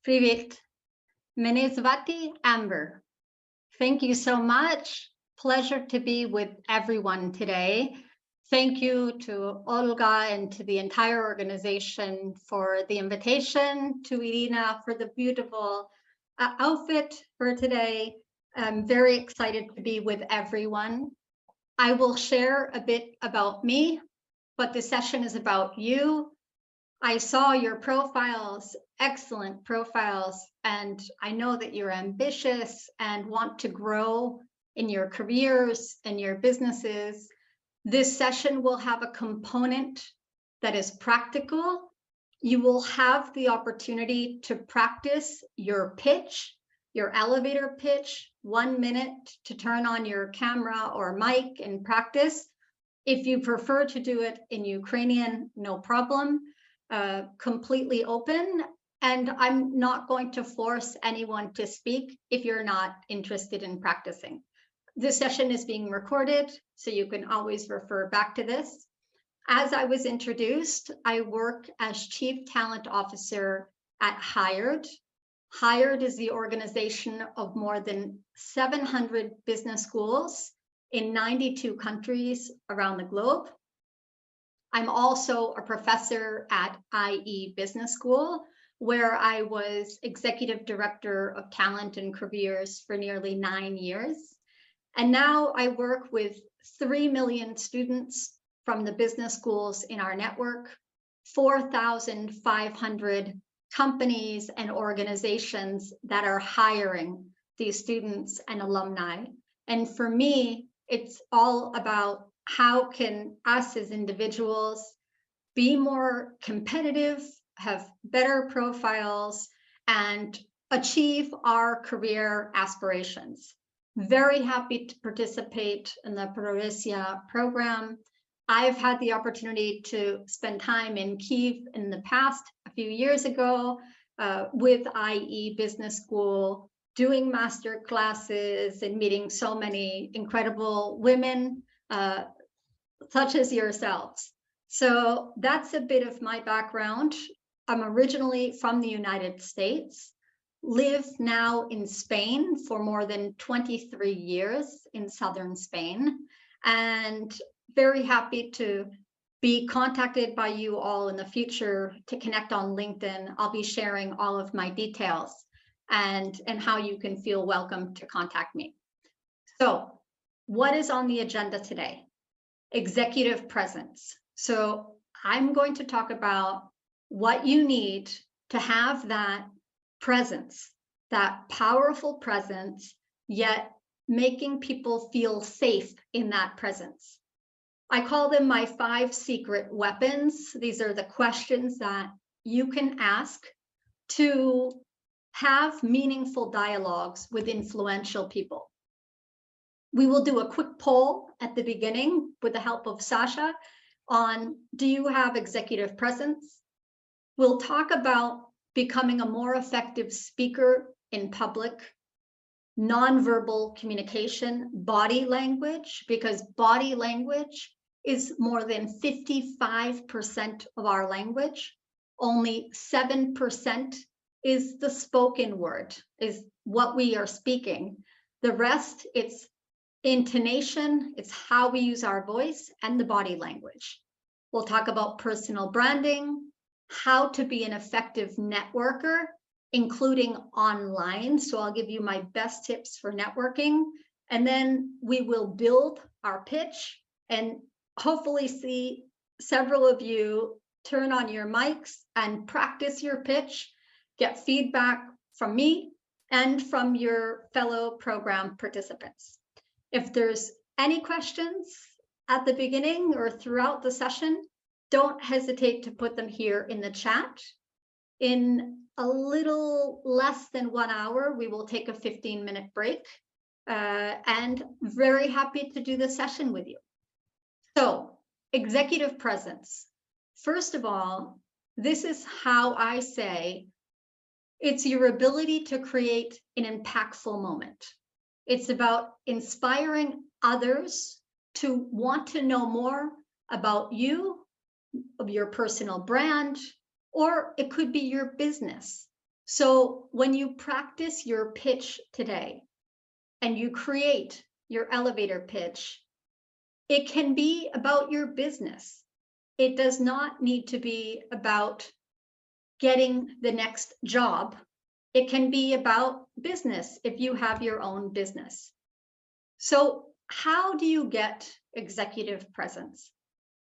Привет. Мене звати Ембер. Thank you so much. Pleasure to be with everyone today. Thank you to Olga and to the entire organization for the invitation, to Irina for the beautiful outfit for today. I'm very excited to be with everyone. I will share a bit about me, but this session is about you. I saw your profiles, excellent profiles, and I know that you're ambitious and want to grow in your careers and your businesses. This session will have a component that is practical. You will have the opportunity to practice your pitch, your elevator pitch, 1 minute to turn on your camera or mic and practice. If you prefer to do it in Ukrainian, no problem. Completely open, and I'm not going to force anyone to speak if you're not interested in practicing. This session is being recorded, so you can always refer back to this. As I was introduced, I work as Chief Talent Officer at Hired. Hired is the organization of more than 700 business schools in 92 countries around the globe. I'm also a professor at IE Business School, where I was Executive Director of Talent and Careers for nearly 9 years. And now I work with 3 million students from the business schools in our network, 4,500 companies and organizations that are hiring these students and alumni. And for me, it's all about how can us as individuals be more competitive, have better profiles, and achieve our career aspirations. Very happy to participate in the Provesia program. I've had the opportunity to spend time in Kyiv in the past, a few years ago, with IE Business School, doing master classes and meeting so many incredible women, such as yourselves. So that's a bit of my background. I'm originally from the United States, live now in Spain for more than 23 years in southern Spain, and very happy to be contacted by you all in the future to connect on LinkedIn. I'll be sharing all of my details and how you can feel welcome to contact me. So what is on the agenda today? Executive presence. So I'm going to talk about what you need to have that presence, that powerful presence, yet making people feel safe in that presence. I call them my 5 secret weapons. These are the questions that you can ask to have meaningful dialogues with influential people. We will do a quick poll at the beginning with the help of Sasha on, do you have executive presence? We'll talk about becoming a more effective speaker in public, nonverbal communication, body language, because body language is more than 55% of our language. Only 7% is the spoken word, is what we are speaking. The rest, it's intonation, it's how we use our voice, and the body language. We'll talk about personal branding, how to be an effective networker, including online. So I'll give you my best tips for networking. And then we will build our pitch and hopefully see several of you turn on your mics and practice your pitch, get feedback from me and from your fellow program participants. If there's any questions at the beginning or throughout the session, don't hesitate to put them here in the chat. In a little less than 1 hour, we will take a 15-minute break, and very happy to do the session with you. So, executive presence. First of all, this is how I say it's your ability to create an impactful moment. It's about inspiring others to want to know more about you, of your personal brand, or it could be your business. So when you practice your pitch today and you create your elevator pitch, it can be about your business. It does not need to be about getting the next job. It can be about business if you have your own business. So how do you get executive presence?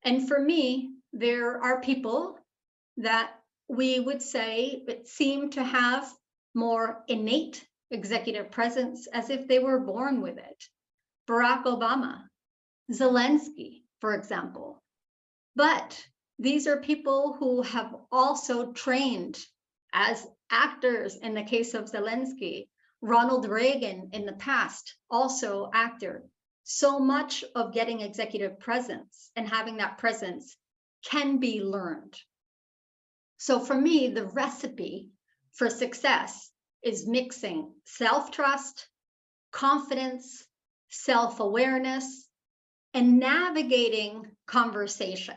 And for me, there are people that we would say that seem to have more innate executive presence, as if they were born with it. Barack Obama, Zelensky, for example. But these are people who have also trained as actors in the case of Zelensky, Ronald Reagan in the past, also actor. So much of getting executive presence and having that presence can be learned. So for me, the recipe for success is mixing self-trust, confidence, self-awareness, and navigating conversations.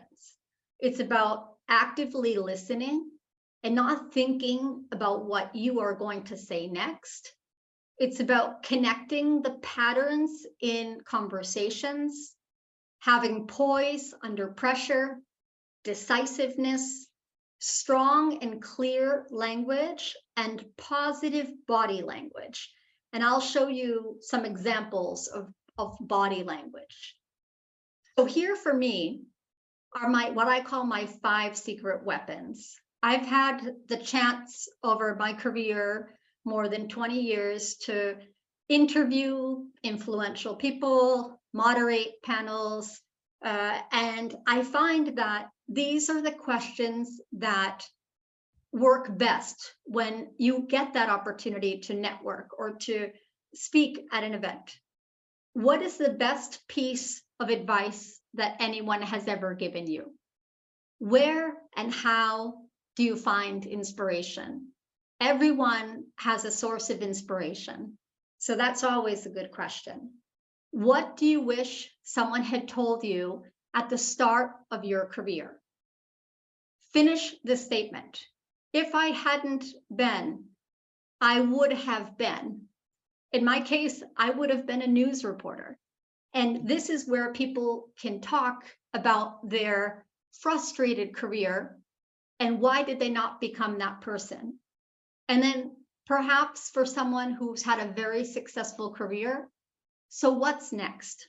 It's about actively listening and not thinking about what you are going to say next. It's about connecting the patterns in conversations, having poise under pressure, decisiveness, strong and clear language, and positive body language. And I'll show you some examples of body language. So here for me are what I call my 5 secret weapons. I've had the chance over my career, more than 20 years, to interview influential people, moderate panels, and I find that these are the questions that work best when you get that opportunity to network or to speak at an event. What is the best piece of advice that anyone has ever given you? Where and how do you find inspiration? Everyone has a source of inspiration. So that's always a good question. What do you wish someone had told you at the start of your career? Finish the statement. If I hadn't been, I would have been. In my case, I would have been a news reporter. And this is where people can talk about their frustrated career and why did they not become that person. And then perhaps for someone who's had a very successful career, so what's next?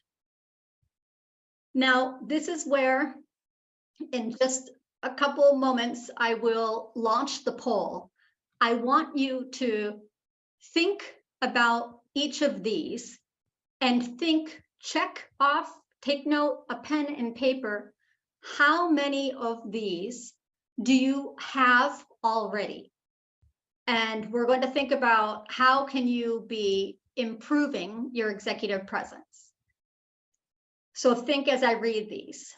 Now, this is where in just a couple moments, I will launch the poll. I want you to think about each of these and think, check off, take note, a pen and paper. How many of these do you have already? And we're going to think about how can you be improving your executive presence. So think as I read these.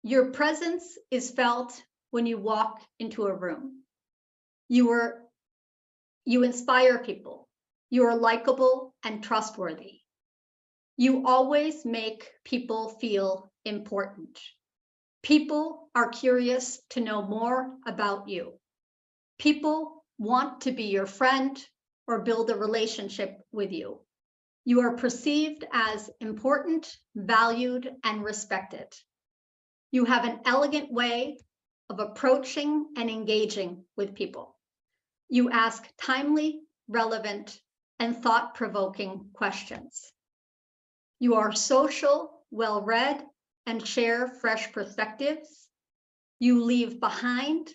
Your presence is felt when you walk into a room. You inspire people. You are likable and trustworthy. You always make people feel important. People are curious to know more about you. People want to be your friend or build a relationship with you. You are perceived as important, valued, and respected. You have an elegant way of approaching and engaging with people. You ask timely, relevant, and thought-provoking questions. You are social, well-read, and share fresh perspectives. You leave behind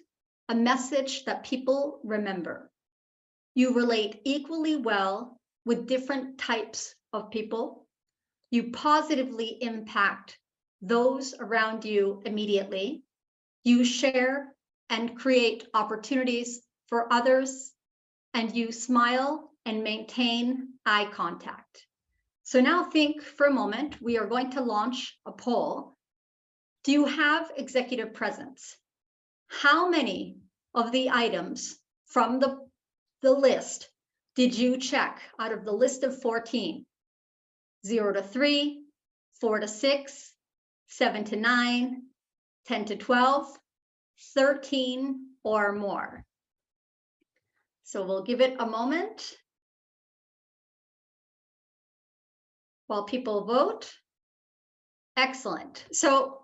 a message that people remember. You relate equally well with different types of people. You positively impact those around you immediately. You share and create opportunities for others, and you smile and maintain eye contact. So now think for a moment, we are going to launch a poll. Do you have executive presence? How many of the items from the list did you check out of the list of 14? 0 to 3, 4 to 6, 7 to 9, 10 to 12, 13 or more. So we'll give it a moment while people vote. Excellent. So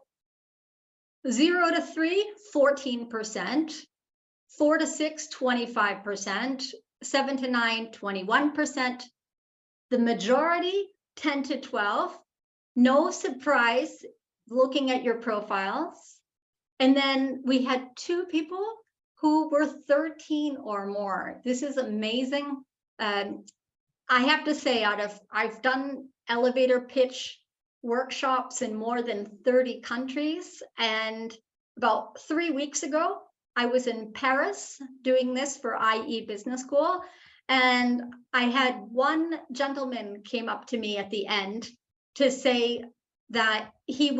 0 to 3, 14%, 4 to 6, 25%, 7 to 9, 21%. The majority, 10 to 12. No surprise looking at your profiles. And then we had 2 people who were 13 or more. This is amazing. I have to say, I've done elevator pitch workshops in more than 30 countries. And about 3 weeks ago, I was in Paris doing this for IE Business School. And I had one gentleman came up to me at the end to say that he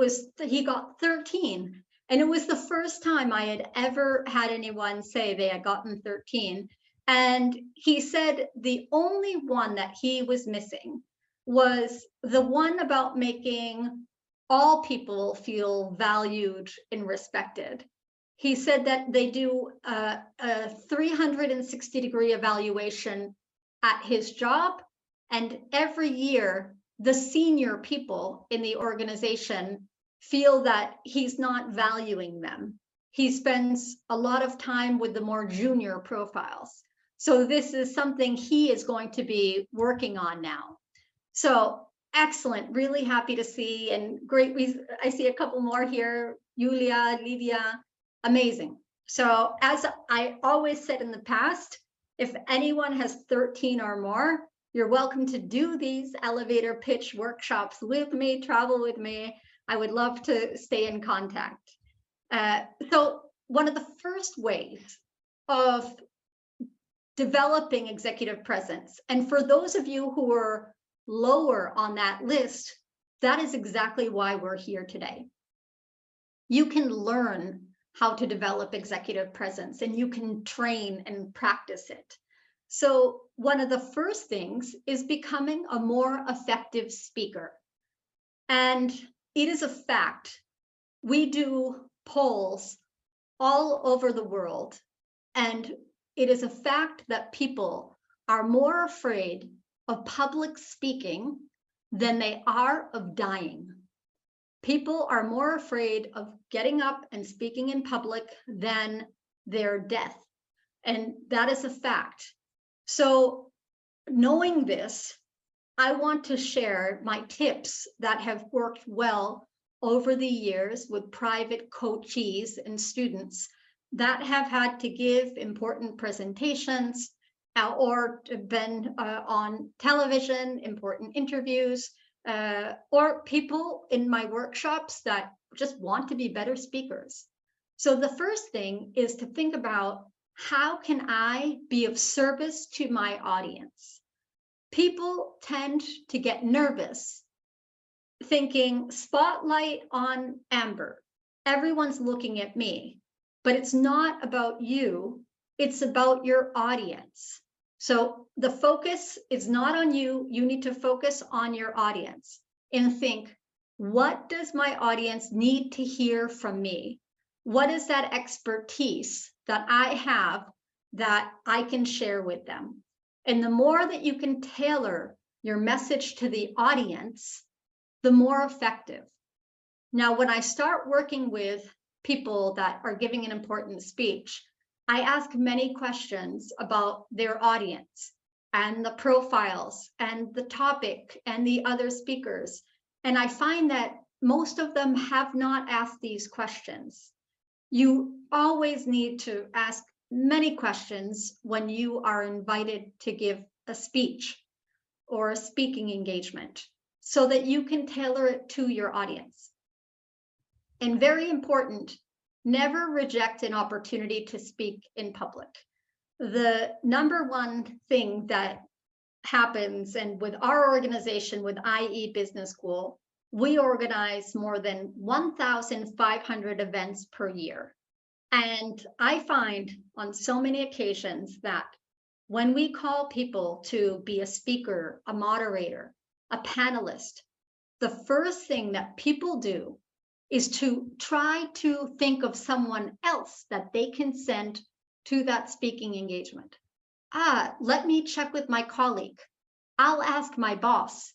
got 13. And it was the first time I had ever had anyone say they had gotten 13. And he said the only one that he was missing was the one about making all people feel valued and respected. He said that they do a 360-degree evaluation at his job, and every year the senior people in the organization feel that he's not valuing them. He spends a lot of time with the more junior profiles. So this is something he is going to be working on now. So excellent, really happy to see, and great. I see a couple more here, Julia, Lydia, amazing. So as I always said in the past, if anyone has 13 or more, you're welcome to do these elevator pitch workshops with me, travel with me. I would love to stay in contact. So one of the first ways of developing executive presence, and for those of you who are lower on that list, that is exactly why we're here today. You can learn how to develop executive presence, and you can train and practice it. So one of the first things is becoming a more effective speaker. And it is a fact. We do polls all over the world, and it is a fact that people are more afraid of public speaking than they are of dying. People are more afraid of getting up and speaking in public than their death. And that is a fact. So knowing this, I want to share my tips that have worked well over the years with private coachees and students that have had to give important presentations or been on television, important interviews, or people in my workshops that just want to be better speakers. So the first thing is to think about, how can I be of service to my audience? People tend to get nervous thinking, spotlight on Amber. Everyone's looking at me, but it's not about you. It's about your audience. So the focus is not on you. You need to focus on your audience and think, what does my audience need to hear from me? What is that expertise that I have that I can share with them? And the more that you can tailor your message to the audience, the more effective. Now, when I start working with people that are giving an important speech, I ask many questions about their audience and the profiles and the topic and the other speakers. And I find that most of them have not asked these questions. You always need to ask many questions when you are invited to give a speech or a speaking engagement, so that you can tailor it to your audience. And very important, never reject an opportunity to speak in public. The number one thing that happens, and with our organization, with IE Business School, we organize more than 1,500 events per year. And I find on so many occasions that when we call people to be a speaker, a moderator, a panelist, the first thing that people do is to try to think of someone else that they can send to that speaking engagement. let me check with my colleague. I'll ask my boss.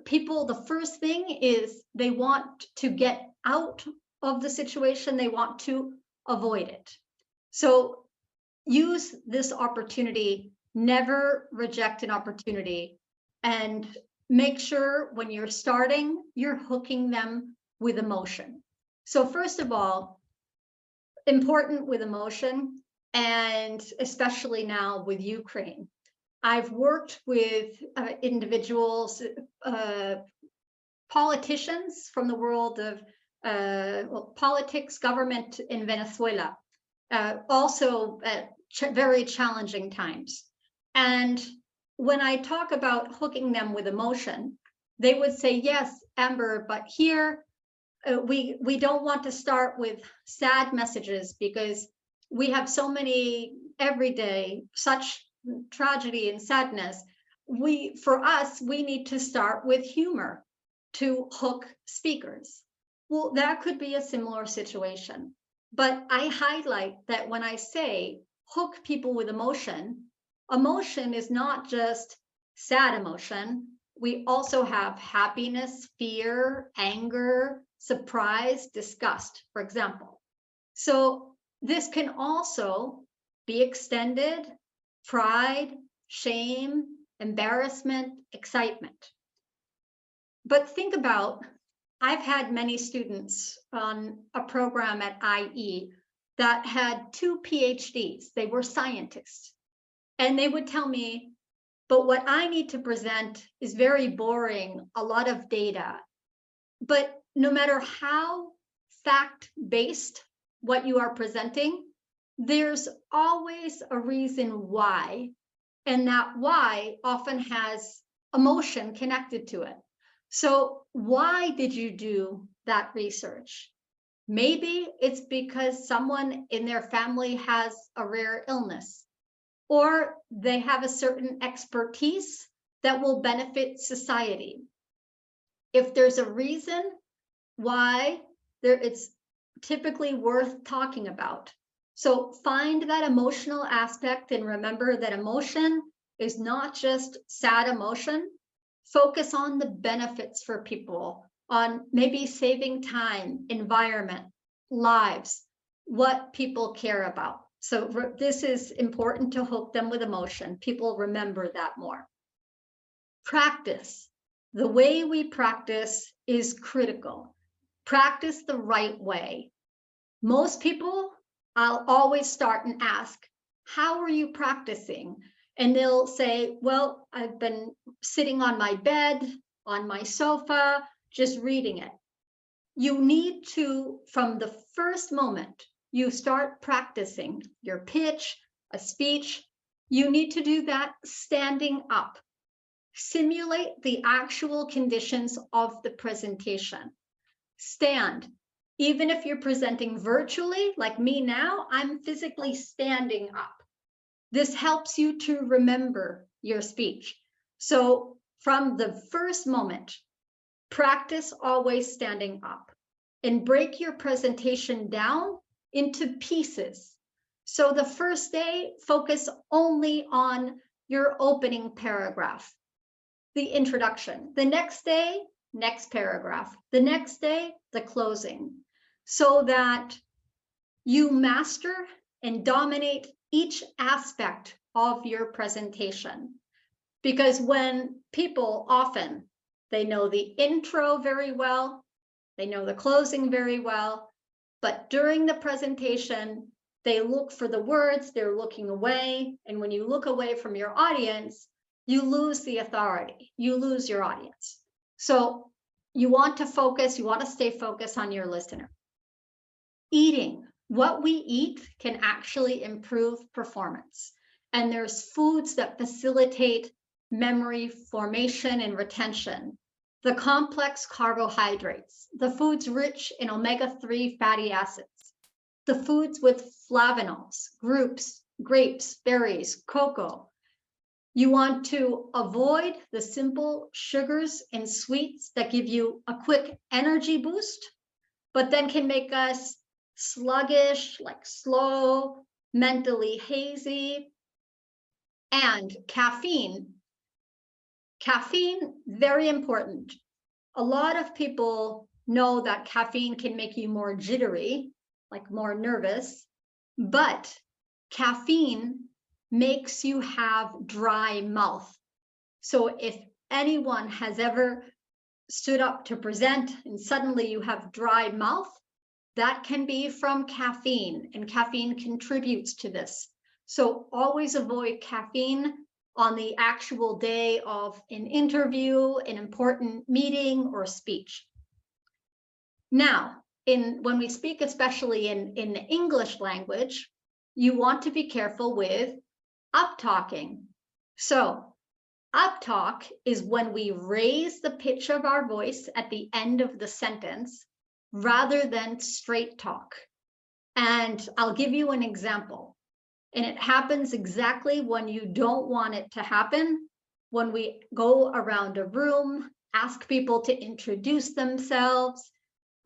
People, the first thing is they want to get out of the situation. They want to avoid it. So use this opportunity, never reject an opportunity, and make sure when you're starting, you're hooking them with emotion. So first of all, important with emotion, and especially now with Ukraine. I've worked with individuals, politicians from the world of politics, government in Venezuela, also at very challenging times. And when I talk about hooking them with emotion, they would say, yes, Amber, but here we don't want to start with sad messages because we have so many every day, such tragedy and sadness. For us, we need to start with humor to hook speakers. Well, that could be a similar situation. But I highlight that when I say hook people with emotion, emotion is not just sad emotion. We also have happiness, fear, anger, surprise, disgust, for example. So this can also be extended: pride, shame, embarrassment, excitement. But think about, I've had many students on a program at IE that had 2 PhDs. They were scientists. And they would tell me, but what I need to present is very boring, a lot of data. But no matter how fact-based what you are presenting, there's always a reason why. And that why often has emotion connected to it. So why did you do that research? Maybe it's because someone in their family has a rare illness, or they have a certain expertise that will benefit society. If there's a reason why, it's typically worth talking about. So find that emotional aspect and remember that emotion is not just sad emotion. Focus on the benefits for people, on maybe saving time, environment, lives, what people care about. So this is important to hook them with emotion. People remember that more. Practice. The way we practice is critical. Practice the right way. Most people, I'll always start and ask, how are you practicing? And they'll say, well, I've been sitting on my bed, on my sofa, just reading it. You need to, from the first moment you start practicing your pitch, a speech, you need to do that standing up. Simulate the actual conditions of the presentation. Stand. Even if you're presenting virtually, like me now, I'm physically standing up. This helps you to remember your speech. So from the first moment, practice always standing up and break your presentation down into pieces. So the first day, focus only on your opening paragraph, the introduction. The next day, next paragraph. The next day, the closing, so that you master and dominate each aspect of your presentation. Because when people often, they know the intro very well, they know the closing very well, but during the presentation, they look for the words, they're looking away. And when you look away from your audience, you lose the authority, you lose your audience. So you want to focus, you want to stay focused on your listener. Eating. What we eat can actually improve performance. And there's foods that facilitate memory formation and retention. The complex carbohydrates, the foods rich in omega-3 fatty acids, the foods with flavonols, grapes, berries, cocoa. You want to avoid the simple sugars and sweets that give you a quick energy boost, but then can make us sluggish, like slow, mentally hazy. And caffeine, very important. A lot of people know that caffeine can make you more jittery, like more nervous, but caffeine makes you have dry mouth. So if anyone has ever stood up to present and suddenly you have dry mouth, that can be from caffeine, and caffeine contributes to this. So always avoid caffeine on the actual day of an interview, an important meeting, or speech. Now, when we speak, especially in the English language, you want to be careful with uptalking. So uptalk is when we raise the pitch of our voice at the end of the sentence rather than straight talk. And I'll give you an example. And it happens exactly when you don't want it to happen, when we go around a room, ask people to introduce themselves,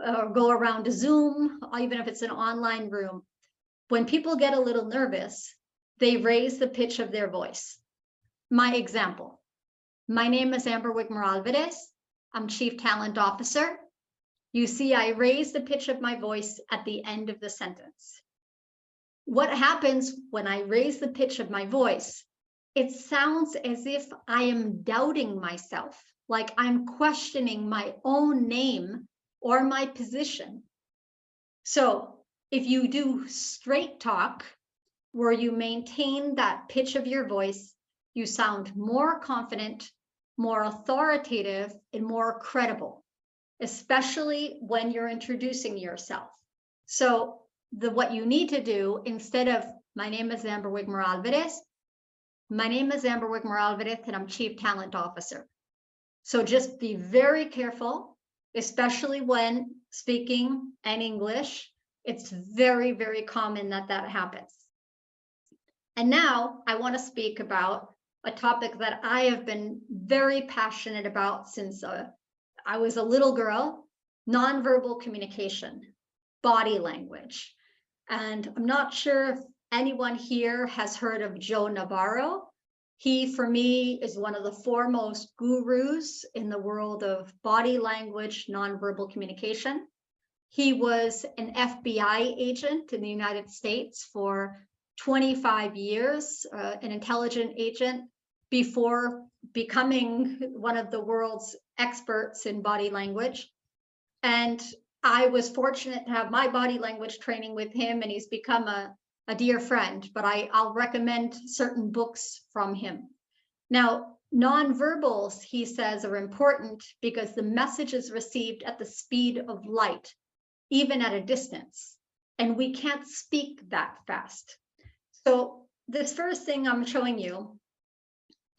or go around a Zoom, even if it's an online room. When people get a little nervous, they raise the pitch of their voice. My example, my name is Ember Альварс. I'm Chief Talent Officer. You see, I raise the pitch of my voice at the end of the sentence. What happens when I raise the pitch of my voice? It sounds as if I am doubting myself, like I'm questioning my own name or my position. So if you do straight talk, where you maintain that pitch of your voice, you sound more confident, more authoritative, and more credible, especially when you're introducing yourself. So what you need to do, instead of my name is Ember Альварс, my name is Ember Альварс and I'm Chief Talent Officer. So just be very careful, especially when speaking in English. It's very, very common that happens. And now I want to speak about a topic that I have been very passionate about since I was a little girl: nonverbal communication, body language. And I'm not sure if anyone here has heard of Joe Navarro. He, for me, is one of the foremost gurus in the world of body language, nonverbal communication. He was an FBI agent in the United States for 25 years, an intelligence agent, before becoming one of the world's experts in body language. And I was fortunate to have my body language training with him, and he's become a dear friend, but I'll recommend certain books from him. Now, nonverbals, he says, are important because the message is received at the speed of light, even at a distance, and we can't speak that fast. So this first thing I'm showing you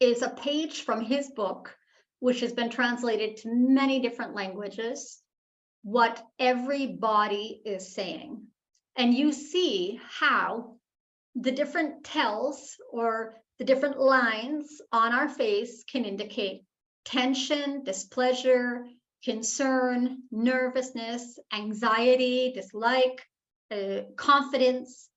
is a page from his book, which has been translated to many different languages, What Every Body is Saying. And you see how the different tells, or the different lines on our face, can indicate tension, displeasure, concern, nervousness, anxiety, dislike, confidence.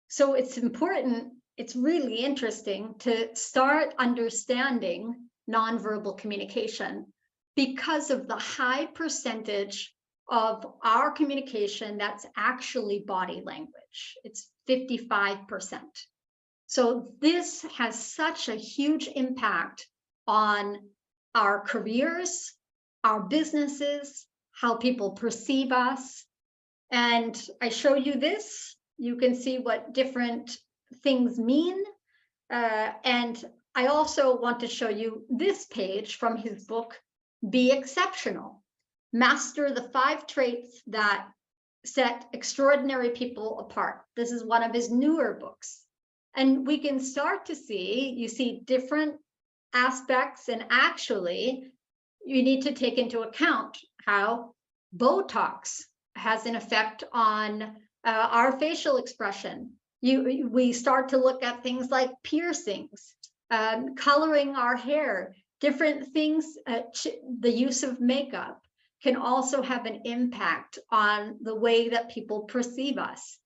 So it's important, it's really interesting to start understanding nonverbal communication because of the high percentage of our communication that's actually body language. It's 55%. So this has such a huge impact on our careers, our businesses, how people perceive us. And I show you this. You can see what different things mean. And I also want to show you this page from his book, Be Exceptional. Master the 5 traits that set extraordinary people apart. This is one of his newer books. And we can start to see, you see different aspects, and actually you need to take into account how Botox has an effect on our facial expression. We start to look at things like piercings, coloring our hair, different things, the use of makeup can also have an impact on the way that people perceive us.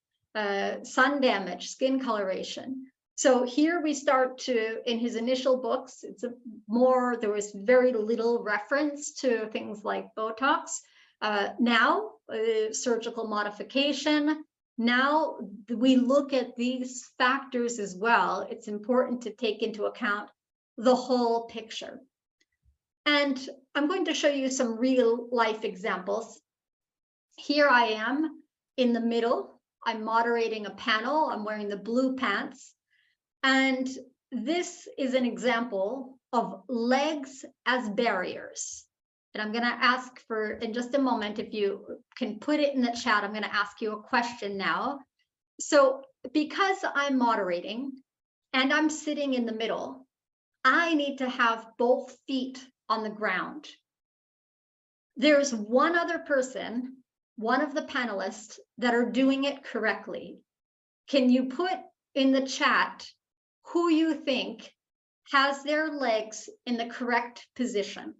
Sun damage, skin coloration. So here we start to, in his initial books, there was very little reference to things like Botox. Now, surgical modification. Now we look at these factors as well. It's important to take into account the whole picture. And I'm going to show you some real life examples. Here I am in the middle. I'm moderating a panel. I'm wearing the blue pants. And this is an example of legs as barriers. And I'm going to ask for, in just a moment, if you can put it in the chat, I'm going to ask you a question now. So because I'm moderating and I'm sitting in the middle, I need to have both feet on the ground. There's one other person, one of the panelists, that are doing it correctly. Can you put in the chat who you think has their legs in the correct position?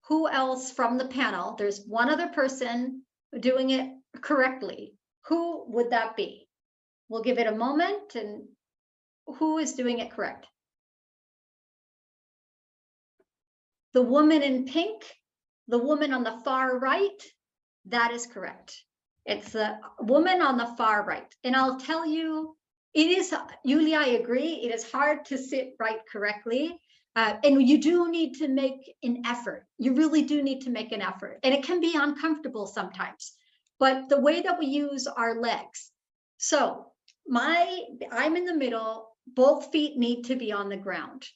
Who else from the panel? There's one other person doing it correctly. Who would that be? We'll give it a moment. And who is doing it correct? The woman in pink, the woman on the far right, that is correct. It's the woman on the far right. And I'll tell you, it is, Julia, I agree, it is hard to sit right correctly. And you do need to make an effort. You really do need to make an effort. And it can be uncomfortable sometimes. But the way that we use our legs. So I'm in the middle, both feet need to be on the ground.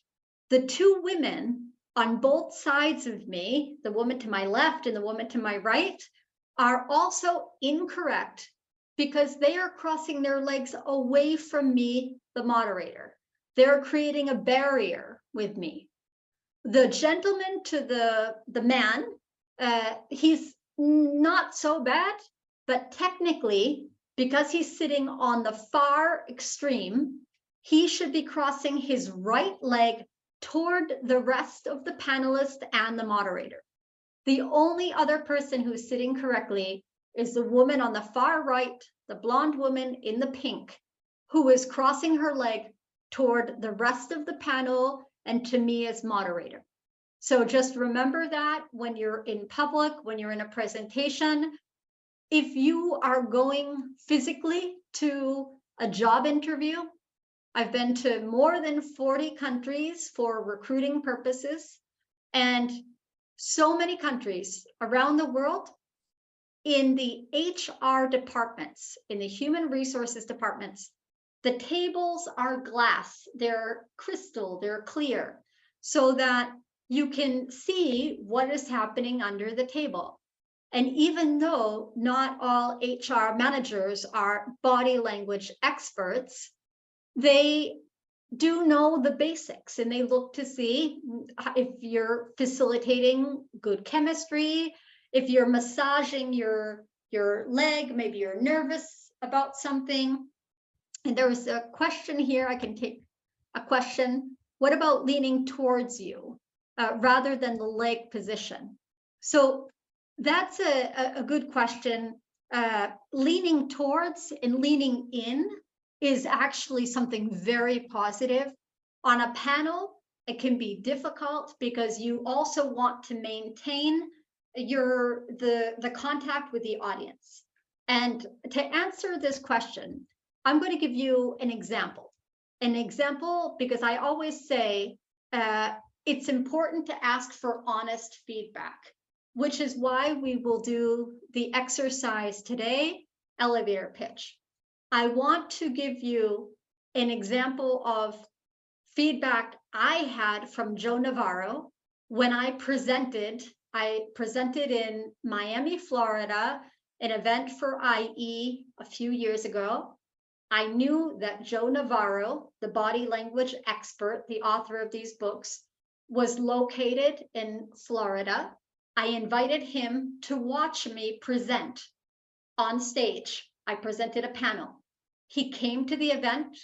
The two women on both sides of me, the woman to my left and the woman to my right, are also incorrect because they are crossing their legs away from me, the moderator. They're creating a barrier with me. The gentleman to the man, he's not so bad, but technically, because he's sitting on the far extreme, he should be crossing his right leg toward the rest of the panelists and the moderator. The only other person who's sitting correctly is the woman on the far right, the blonde woman in the pink, who is crossing her leg toward the rest of the panel and to me as moderator. So just remember that when you're in public, when you're in a presentation, if you are going physically to a job interview, I've been to more than 40 countries for recruiting purposes, and so many countries around the world. In the HR departments, in the human resources departments, the tables are glass, they're crystal, they're clear, so that you can see what is happening under the table. And even though not all HR managers are body language experts, they do know the basics, and they look to see if you're facilitating good chemistry, if you're massaging your leg, maybe you're nervous about something. And there was a question here, I can take a question. What about leaning towards you rather than the leg position? So that's a good question. Leaning towards and leaning in is actually something very positive. On a panel, it can be difficult because you also want to maintain the contact with the audience. And to answer this question, I'm going to give you an example. An example because I always say it's important to ask for honest feedback, which is why we will do the exercise today, elevator pitch. I want to give you an example of feedback I had from Joe Navarro when I presented in Miami, Florida, an event for IE a few years ago. I knew that Joe Navarro, the body language expert, the author of these books, was located in Florida. I invited him to watch me present on stage. I presented a panel. He came to the event.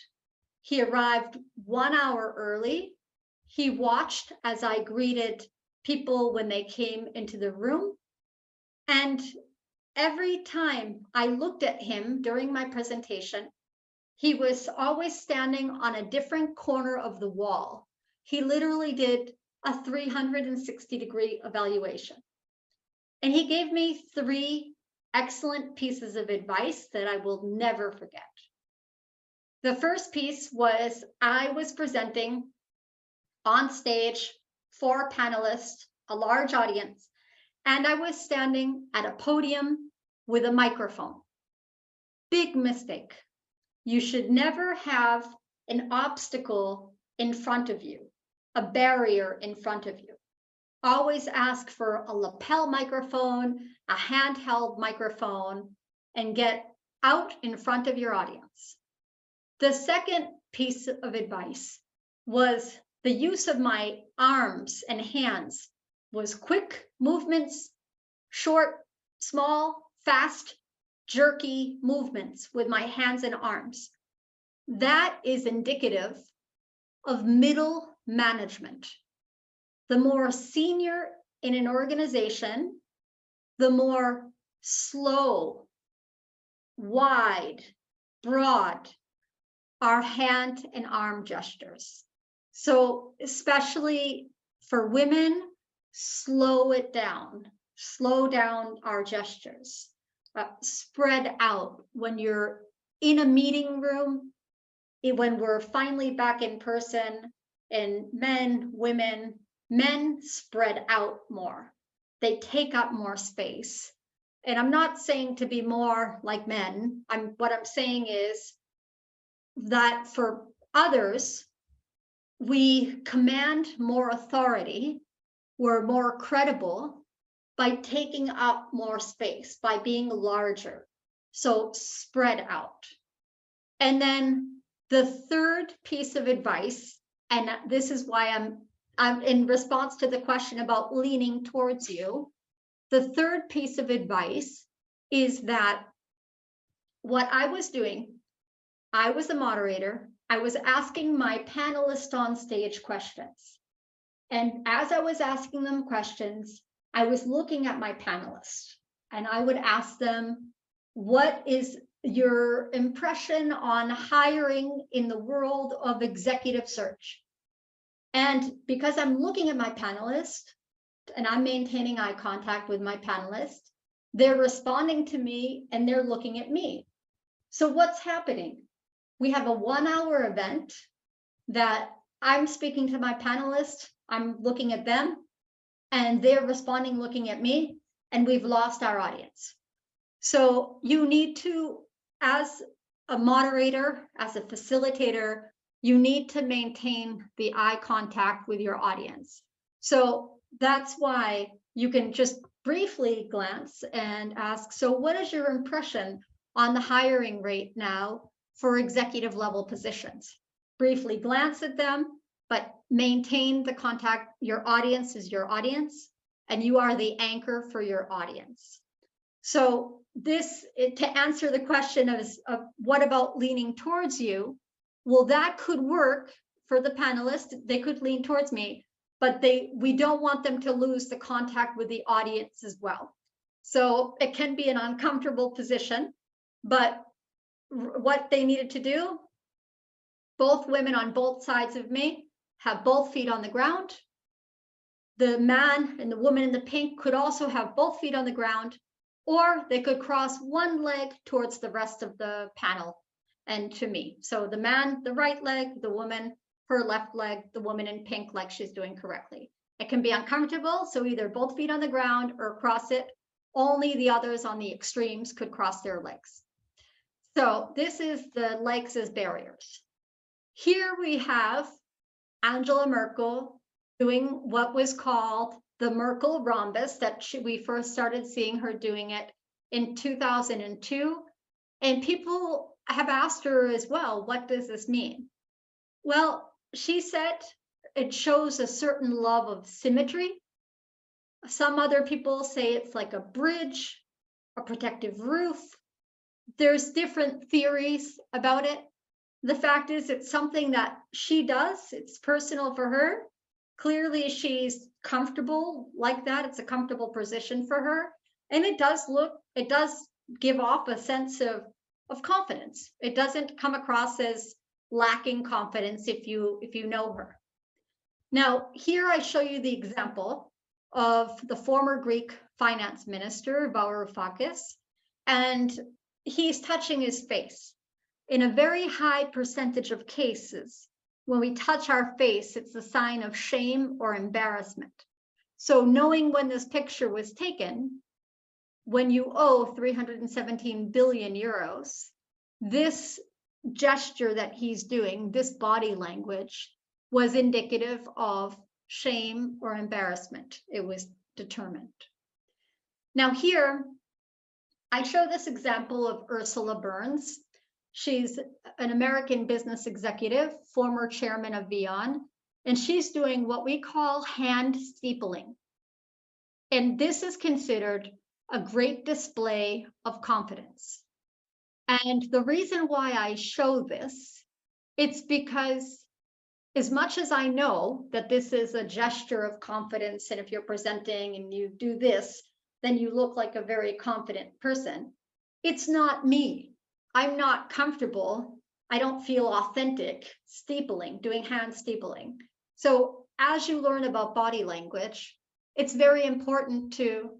He arrived 1 hour early. He watched as I greeted people when they came into the room. And every time I looked at him during my presentation, he was always standing on a different corner of the wall. He literally did a 360-degree evaluation. And he gave me 3 excellent pieces of advice that I will never forget. The first piece was I was presenting on stage for panelists, a large audience, and I was standing at a podium with a microphone. Big mistake. You should never have an obstacle in front of you, a barrier in front of you. Always ask for a lapel microphone, a handheld microphone, and get out in front of your audience. The second piece of advice was the use of my arms and hands was quick movements, short, small, fast, jerky movements with my hands and arms. That is indicative of middle management. The more senior in an organization, the more slow, wide, broad are hand and arm gestures. So especially for women, slow it down. Slow down our gestures. Spread out when you're in a meeting room, when we're finally back in person, and men, women, men spread out more. They take up more space. And I'm not saying to be more like men. What I'm saying is that for others, we command more authority, we're more credible by taking up more space, by being larger. So spread out. And then the third piece of advice, and this is why I'm in response to the question about leaning towards you, the third piece of advice is that what I was doing, I was a moderator, I was asking my panelists on stage questions. And as I was asking them questions, I was looking at my panelists and I would ask them, what is your impression on hiring in the world of executive search? And because I'm looking at my panelists and I'm maintaining eye contact with my panelists, they're responding to me and they're looking at me. So what's happening? We have a 1-hour event that I'm speaking to my panelists, I'm looking at them, and they're responding, looking at me, and we've lost our audience. So you need to, as a moderator, as a facilitator, you need to maintain the eye contact with your audience. So that's why you can just briefly glance and ask, so what is your impression on the hiring rate now for executive level positions? Briefly glance at them, but maintain the contact. Your audience is your audience, and you are the anchor for your audience. So this, to answer the question of what about leaning towards you? Well, that could work for the panelists. They could lean towards me, but we don't want them to lose the contact with the audience as well. So it can be an uncomfortable position, but what they needed to do, both women on both sides of me have both feet on the ground. The man and the woman in the pink could also have both feet on the ground, or they could cross one leg towards the rest of the panel and to me. So the man, the right leg, the woman, her left leg, the woman in pink, like she's doing correctly. It can be uncomfortable, so either both feet on the ground or cross it. Only the others on the extremes could cross their legs. So this is the legs as barriers. Here we have Angela Merkel doing what was called the Merkel rhombus, that we first started seeing her doing it in 2002. And people have asked her as well, what does this mean? Well, she said it shows a certain love of symmetry. Some other people say it's like a bridge, a protective roof. There's different theories about it. The fact is, it's something that she does. It's personal for her. Clearly, she's comfortable like that. It's a comfortable position for her. And it does give off a sense of of confidence. It doesn't come across as lacking confidence if you know her. Now, here I show you the example of the former Greek finance minister, Varoufakis, and he's touching his face. In a very high percentage of cases, when we touch our face, it's a sign of shame or embarrassment. So knowing when this picture was taken, when you owe 317 billion euros, this gesture that he's doing, this body language, was indicative of shame or embarrassment. It was determined. Now here, I show this example of Ursula Burns. She's an American business executive, former chairman of Vion, and she's doing what we call hand steepling. And this is considered a great display of confidence. And the reason why I show this, it's because as much as I know that this is a gesture of confidence, and if you're presenting and you do this, then you look like a very confident person, it's not me. I'm not comfortable. I don't feel authentic steepling, doing hand steepling. So as you learn about body language, it's very important to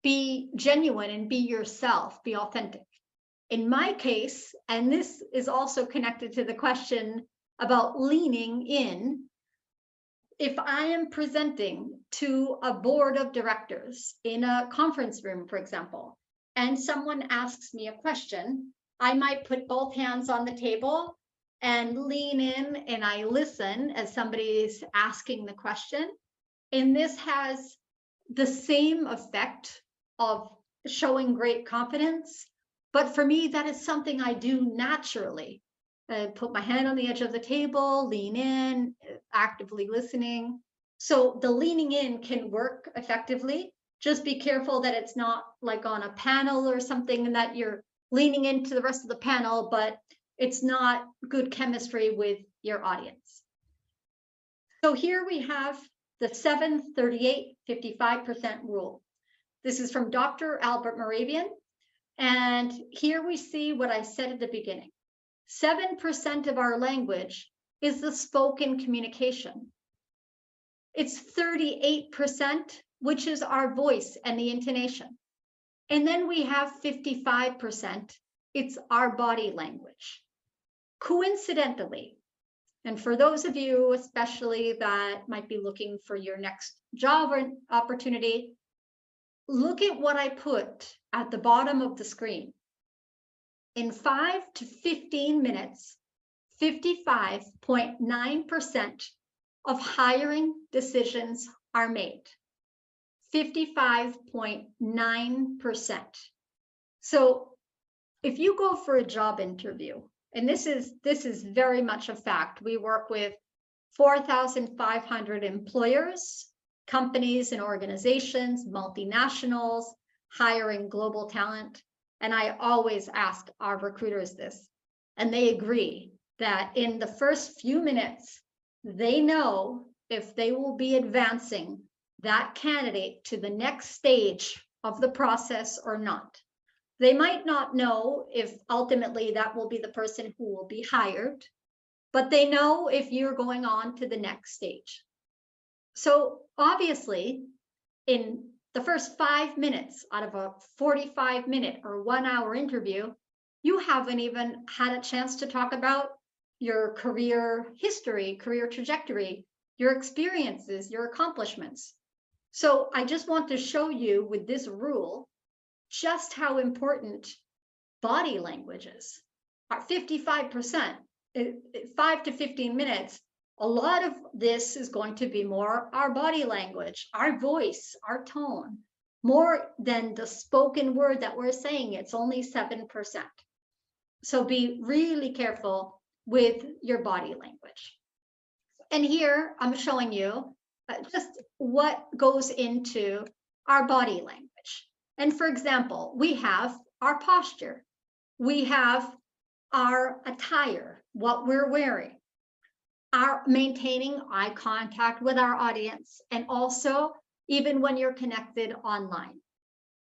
be genuine and be yourself, be authentic. In my case, and this is also connected to the question about leaning in, if I am presenting to a board of directors in a conference room, for example, and someone asks me a question, I might put both hands on the table and lean in, and I listen as somebody is asking the question. And this has the same effect of showing great confidence. But for me, that is something I do naturally. Put my hand on the edge of the table, lean in, actively listening. So the leaning in can work effectively. Just be careful that it's not like on a panel or something and that you're leaning into the rest of the panel, but it's not good chemistry with your audience. So here we have the 7-38-55% rule. This is from Dr. Albert Moravian. And here we see what I said at the beginning. 7% of our language is the spoken communication. It's 38%, which is our voice and the intonation. And then we have 55%, it's our body language. Coincidentally, and for those of you especially that might be looking for your next job or opportunity, look at what I put at the bottom of the screen. In 5 to 15 minutes, 55.9% of hiring decisions are made. 55.9%. So if you go for a job interview, and this is very much a fact, we work with 4,500 employers, companies and organizations, multinationals, hiring global talent. And I always ask our recruiters this, and they agree that in the first few minutes, they know if they will be advancing that candidate to the next stage of the process or not. They might not know if ultimately that will be the person who will be hired, but they know if you're going on to the next stage. So obviously, in the first 5 minutes out of a 45-minute or 1-hour interview, you haven't even had a chance to talk about your career history, career trajectory, your experiences, your accomplishments. So I just want to show you with this rule just how important body language is. 55%, 5 to 15 minutes, a lot of this is going to be more our body language, our voice, our tone, more than the spoken word that we're saying. It's only 7%. So be really careful with your body language. And here I'm showing you just what goes into our body language. And for example, we have our posture. We have our attire, what we're wearing, our maintaining eye contact with our audience, and also even when you're connected online,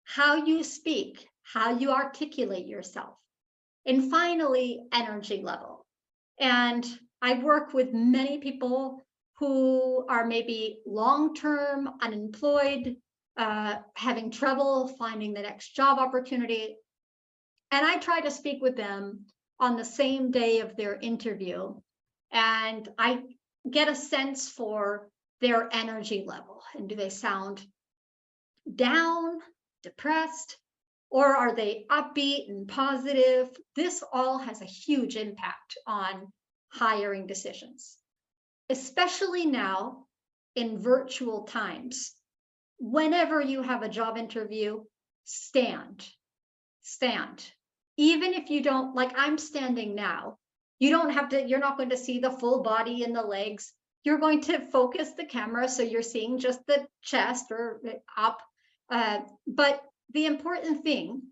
how you speak, how you articulate yourself. And finally, energy level. And I work with many people who are maybe long-term unemployed, having trouble finding the next job opportunity. And I try to speak with them on the same day of their interview. And I get a sense for their energy level. And do they sound down, depressed, or are they upbeat and positive? This all has a huge impact on hiring decisions, especially now in virtual times. Whenever you have a job interview, stand. Even if you don't, like I'm standing now, you're not going to see the full body and the legs. You're going to focus the camera so you're seeing just the chest or up. But the important thing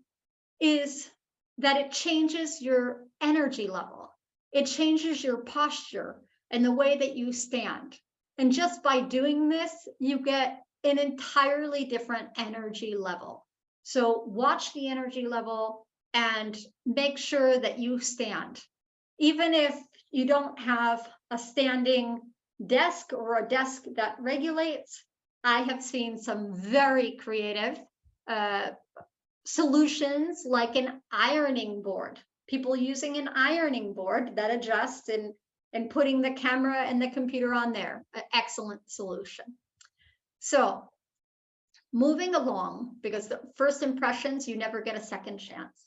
is that it changes your energy level. It changes your posture and the way that you stand. And just by doing this, you get an entirely different energy level. So watch the energy level and make sure that you stand. Even if you don't have a standing desk or a desk that regulates, I have seen some very creative solutions like an ironing board. People using an ironing board that adjusts and putting the camera and the computer on there. An excellent solution. So moving along, because the first impressions, you never get a second chance.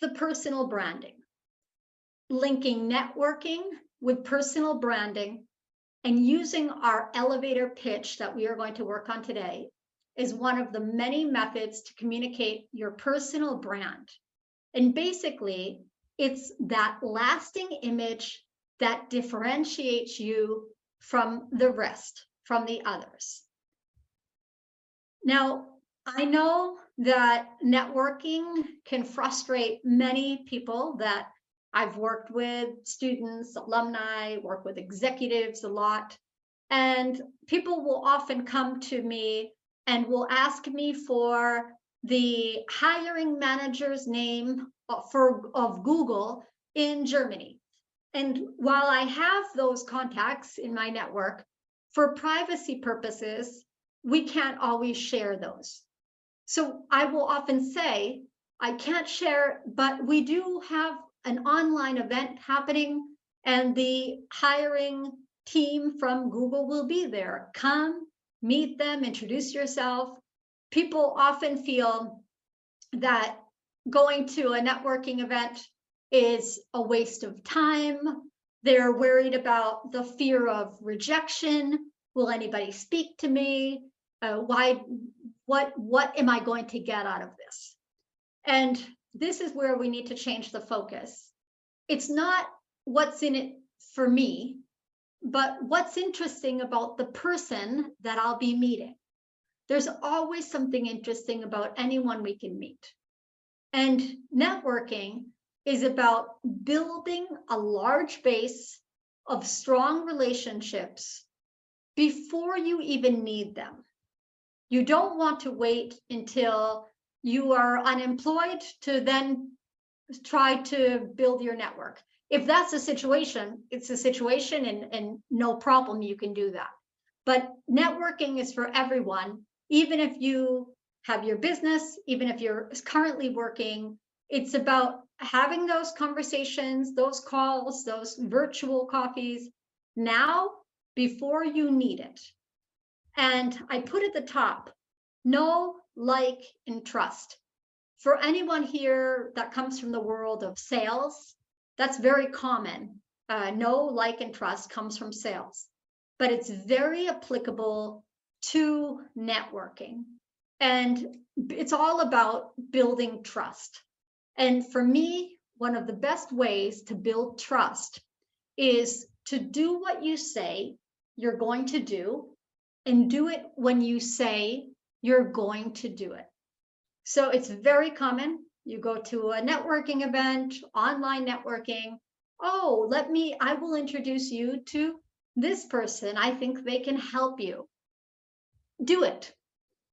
The personal branding. Linking networking with personal branding and using our elevator pitch that we are going to work on today is one of the many methods to communicate your personal brand. And basically, it's that lasting image that differentiates you from the rest, from the others. Now, I know that networking can frustrate many people that I've worked with, students, alumni, work with executives a lot. And people will often come to me and will ask me for the hiring manager's name of Google in Germany. And while I have those contacts in my network, for privacy purposes, we can't always share those. So I will often say, I can't share, but we do have an online event happening and the hiring team from Google will be there. Come, meet them, introduce yourself. People often feel that going to a networking event is a waste of time. They're worried about the fear of rejection. Will anybody speak to me? What am I going to get out of this? And this is where we need to change the focus. It's not what's in it for me, but what's interesting about the person that I'll be meeting. There's always something interesting about anyone we can meet. And networking is about building a large base of strong relationships before you even need them. You don't want to wait until you are unemployed to then try to build your network. If that's a situation, it's a situation and no problem, you can do that. But networking is for everyone, even if you have your business, even if you're currently working. It's about having those conversations, those calls, those virtual coffees now before you need it. And I put at the top, know, like, and trust. For anyone here that comes from the world of sales, that's very common. Know, like, and trust comes from sales, but it's very applicable to networking. And it's all about building trust. And for me, one of the best ways to build trust is to do what you say you're going to do and do it when you say you're going to do it. So it's very common. You go to a networking event, online networking. Oh, I will introduce you to this person. I think they can help you. Do it.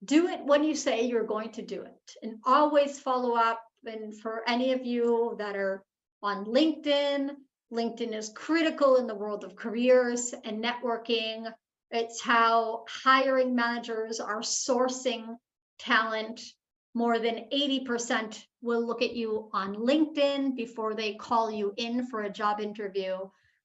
Do it when you say you're going to do it, and always follow up. and for any of you that are on LinkedIn, LinkedIn is critical in the world of careers and networking. It's how hiring managers are sourcing talent. More than 80% will look at you on LinkedIn before they call you in for a job interview.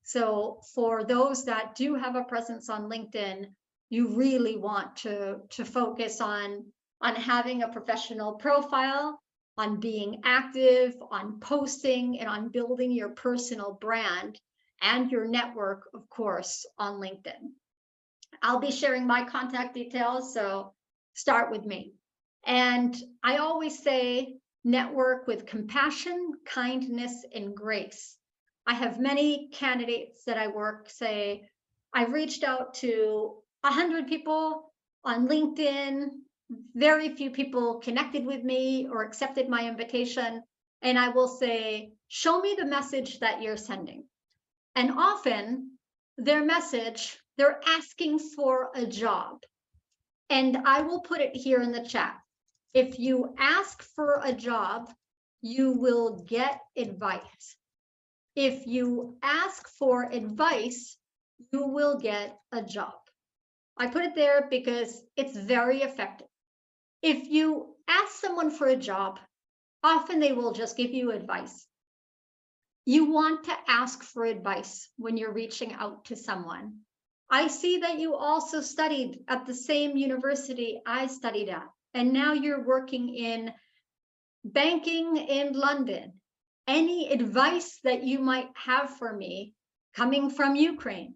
So for those that do have a presence on LinkedIn, you really want to focus on having a professional profile, on being active, on posting, and on building your personal brand and your network, of course, on LinkedIn. I'll be sharing my contact details, so start with me. And I always say, network with compassion, kindness, and grace. I have many candidates that I work say, I've reached out to 100 people on LinkedIn. Very few people connected with me or accepted my invitation. And I will say, show me the message that you're sending. And often their message, they're asking for a job. And I will put it here in the chat. If you ask for a job, you will get advice. If you ask for advice, you will get a job. I put it there because it's very effective. If you ask someone for a job, often they will just give you advice. You want to ask for advice when you're reaching out to someone. I see that you also studied at the same university I studied at, and now you're working in banking in London. Any advice that you might have for me coming from Ukraine,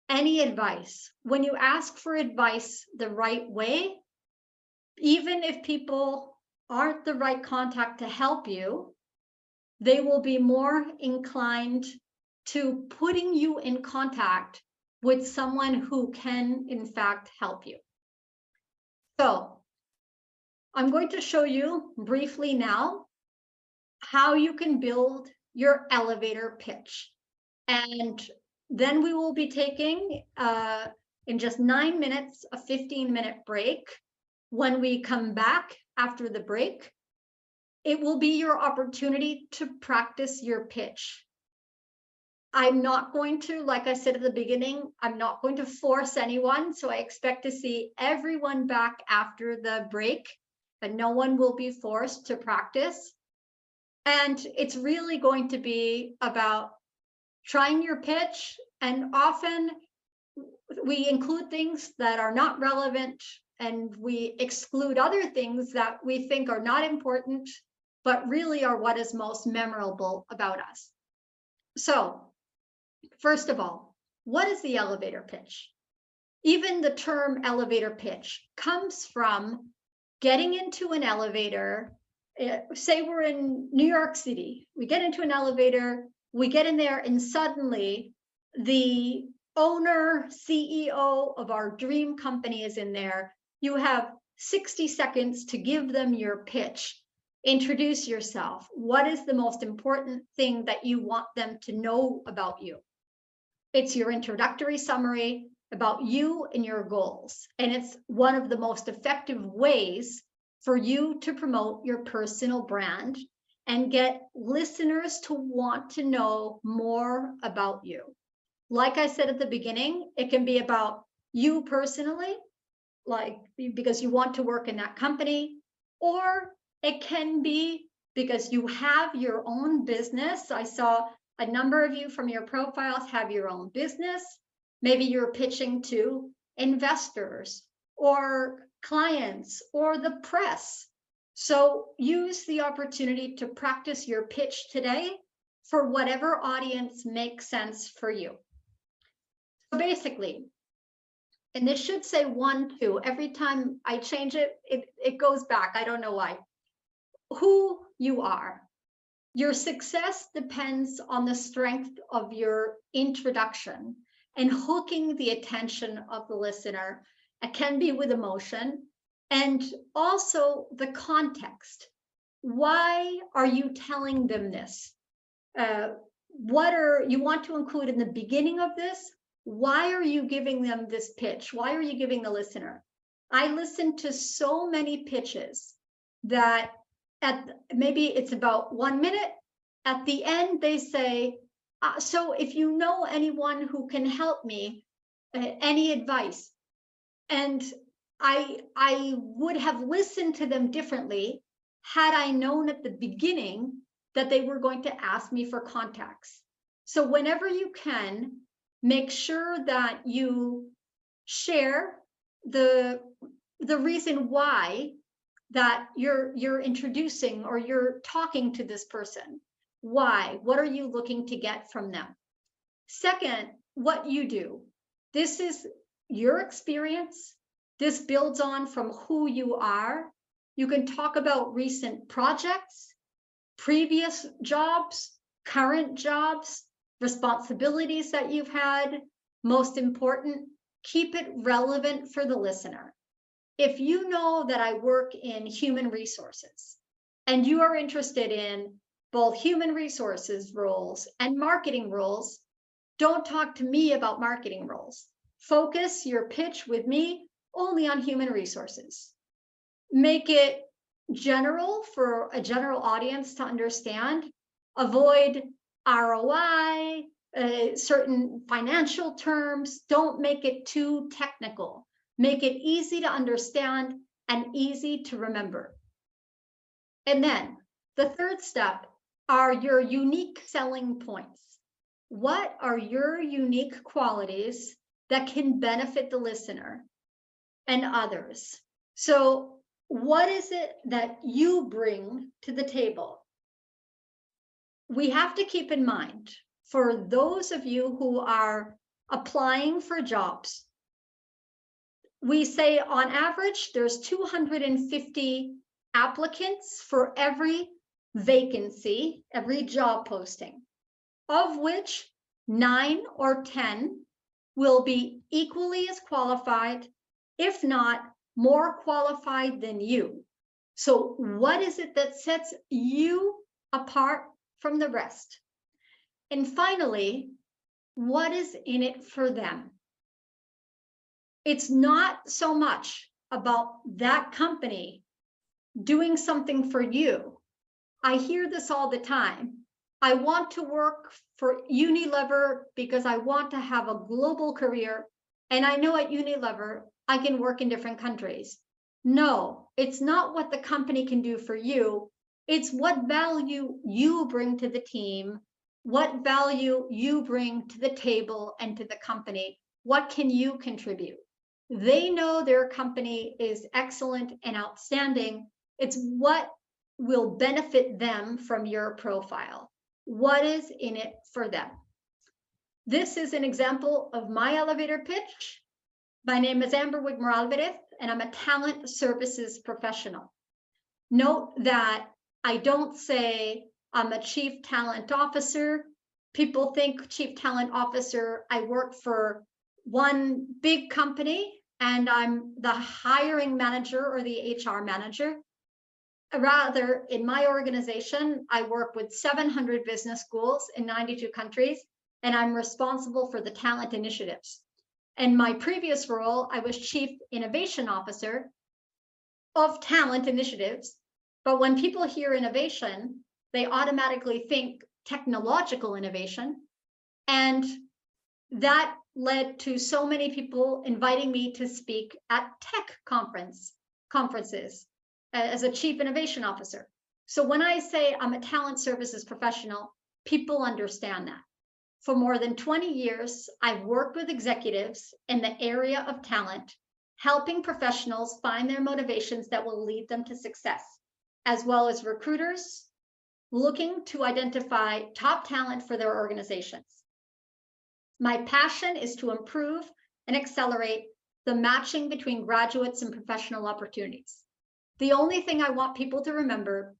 any advice, when you ask for advice the right way, even if people aren't the right contact to help you, they will be more inclined to putting you in contact with someone who can, in fact, help you. So I'm going to show you briefly now how you can build your elevator pitch. And then we will be taking, in just 9 minutes, a 15-minute break. When we come back after the break, it will be your opportunity to practice your pitch. I'm not going to, like I said at the beginning, I'm not going to force anyone. So I expect to see everyone back after the break, but no one will be forced to practice. And it's really going to be about trying your pitch. And often we include things that are not relevant, and we exclude other things that we think are not important, but really are what is most memorable about us. So, first of all, what is the elevator pitch? Even the term elevator pitch comes from getting into an elevator. Say we're in New York City, we get into an elevator, we get in there, and suddenly the owner, CEO of our dream company is in there. You have 60 seconds to give them your pitch. Introduce yourself. What is the most important thing that you want them to know about you? It's your introductory summary about you and your goals. And it's one of the most effective ways for you to promote your personal brand and get listeners to want to know more about you. Like I said at the beginning, it can be about you personally, like because you want to work in that company, or it can be because you have your own business. I saw a number of you from your profiles have your own business. Maybe you're pitching to investors or clients or the press. So use the opportunity to practice your pitch today for whatever audience makes sense for you. So basically, and this should say 1, 2. Every time I change it, it goes back. I don't know why. Who you are. Your success depends on the strength of your introduction and hooking the attention of the listener. It can be with emotion, and also the context. Why are you telling them this? What are you want to include in the beginning of this? Why are you giving them this pitch? Why are you giving the listener? I listen to so many pitches that maybe it's about 1 minute. At the end, they say, so if you know anyone who can help me, any advice? And I would have listened to them differently had I known at the beginning that they were going to ask me for contacts. So whenever you can, make sure that you share the reason why that you're introducing or you're talking to this person. Why? What are you looking to get from them? Second, what you do. This is your experience. This builds on from who you are. You can talk about recent projects, previous jobs, current jobs, responsibilities that you've had. Most important, keep it relevant for the listener. If you know that I work in human resources and you are interested in both human resources roles and marketing roles, don't talk to me about marketing roles. Focus your pitch with me only on human resources. Make it general for a general audience to understand. Avoid ROI, certain financial terms. Don't make it too technical. Make it easy to understand and easy to remember. And then the third step are your unique selling points. What are your unique qualities that can benefit the listener and others? So what is it that you bring to the table? We have to keep in mind, for those of you who are applying for jobs, we say on average, there's 250 applicants for every vacancy, every job posting, of which 9 or 10 will be equally as qualified, if not more qualified than you. So what is it that sets you apart from the rest? And finally, what is in it for them? It's not so much about that company doing something for you. I hear this all the time. I want to work for Unilever because I want to have a global career. And I know at Unilever, I can work in different countries. No, it's not what the company can do for you. It's what value you bring to the team, what value you bring to the table and to the company. What can you contribute? They know their company is excellent and outstanding. It's what will benefit them from your profile. What is in it for them? This is an example of my elevator pitch. My name is Ember Альварс, and I'm a talent services professional. Note that I don't say I'm a chief talent officer. People think chief talent officer, I work for one big company and I'm the hiring manager or the HR manager. Rather, in my organization, I work with 700 business schools in 92 countries, and I'm responsible for the talent initiatives. In my previous role, I was Chief Innovation Officer of talent initiatives. But when people hear innovation, they automatically think technological innovation. And that led to so many people inviting me to speak at tech conferences as a Chief Innovation Officer. So when I say I'm a talent services professional, people understand that. For more than 20 years, I've worked with executives in the area of talent, helping professionals find their motivations that will lead them to success, as well as recruiters looking to identify top talent for their organizations. My passion is to improve and accelerate the matching between graduates and professional opportunities. The only thing I want people to remember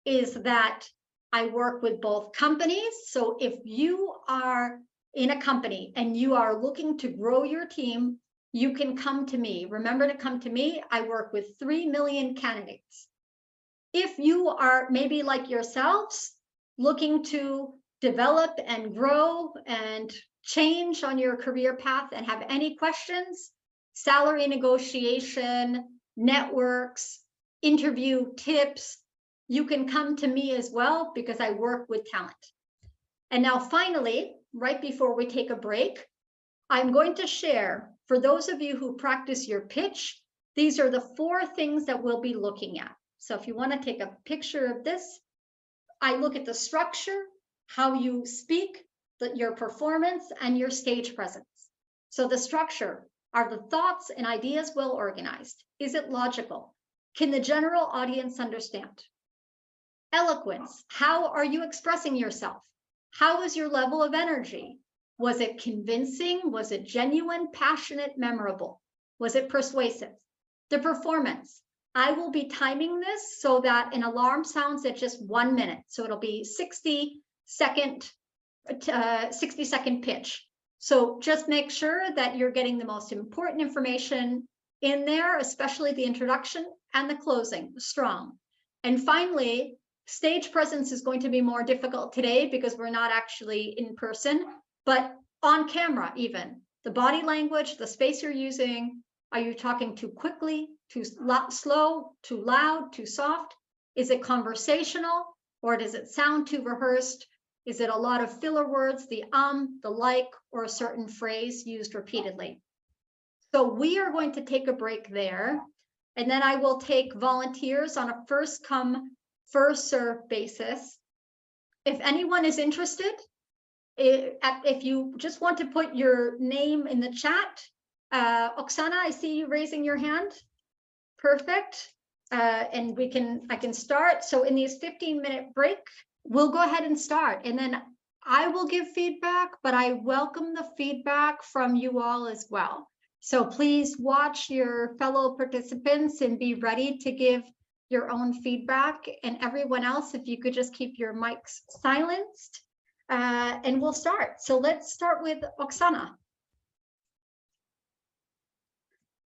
is that I work with both companies. So if you are in a company and you are looking to grow your team, you can come to me. Remember to come to me. I work with 3 million candidates. If you are maybe like yourselves, looking to develop and grow and change on your career path and have any questions, salary negotiation, networks, interview tips, you can come to me as well because I work with talent. And now finally, right before we take a break, I'm going to share, for those of you who practice your pitch, these are the 4 things that we'll be looking at. So if you want to take a picture of this, I look at the structure, how you speak, your performance, and your stage presence. So the structure, are the thoughts and ideas well organized? Is it logical? Can the general audience understand? Eloquence, how are you expressing yourself? How is your level of energy? Was it convincing? Was it genuine, passionate, memorable? Was it persuasive? The performance, I will be timing this so that an alarm sounds at just 1 minute. So it'll be 60-second pitch. So just make sure that you're getting the most important information in there, especially the introduction and the closing, strong. And finally, stage presence is going to be more difficult today because we're not actually in person, but on camera even. The body language, the space you're using, are you talking too quickly, too slow, too loud, too soft? Is it conversational, or does it sound too rehearsed? Is it a lot of filler words, the like, or a certain phrase used repeatedly? So we are going to take a break there, and then I will take volunteers on a first come, first serve basis. If anyone is interested, if you just want to put your name in the chat, Oksana, I see you raising your hand. Perfect. And I can start. So in these 15-minute break, we'll go ahead and start. And then I will give feedback, but I welcome the feedback from you all as well. So please watch your fellow participants and be ready to give your own feedback. And everyone else, if you could just keep your mics silenced, and we'll start. So let's start with Oksana.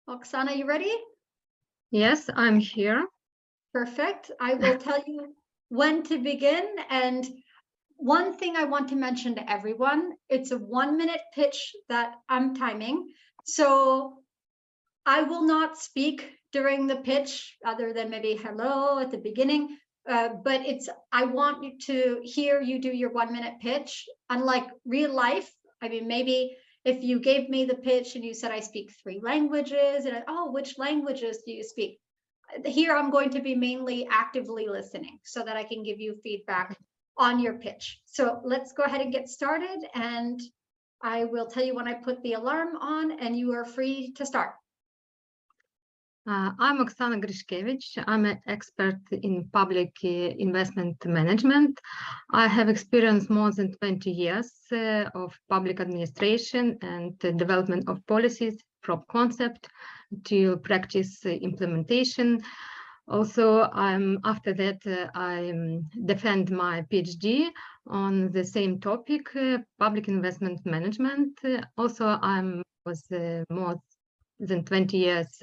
Oksana, you ready? Yes, I'm here. Perfect. I will tell you when to begin. And one thing I want to mention to everyone, it's a 1-minute pitch that I'm timing. So I will not speak during the pitch other than maybe hello at the beginning. But I want you to hear you do your 1-minute pitch. Unlike real life, I mean, maybe if you gave me the pitch and you said, I speak 3 languages, and which languages do you speak? Here, I'm going to be mainly actively listening so that I can give you feedback on your pitch. So let's go ahead and get started, and I will tell you when I put the alarm on, and you are free to start. I'm Oksana Grishkevich. I'm an expert in public investment management. I have experienced more than 20 years of public administration and development of policies from concept to practice implementation. Also, after that, I defend my PhD on the same topic, public investment management. Also, I was more than 20 years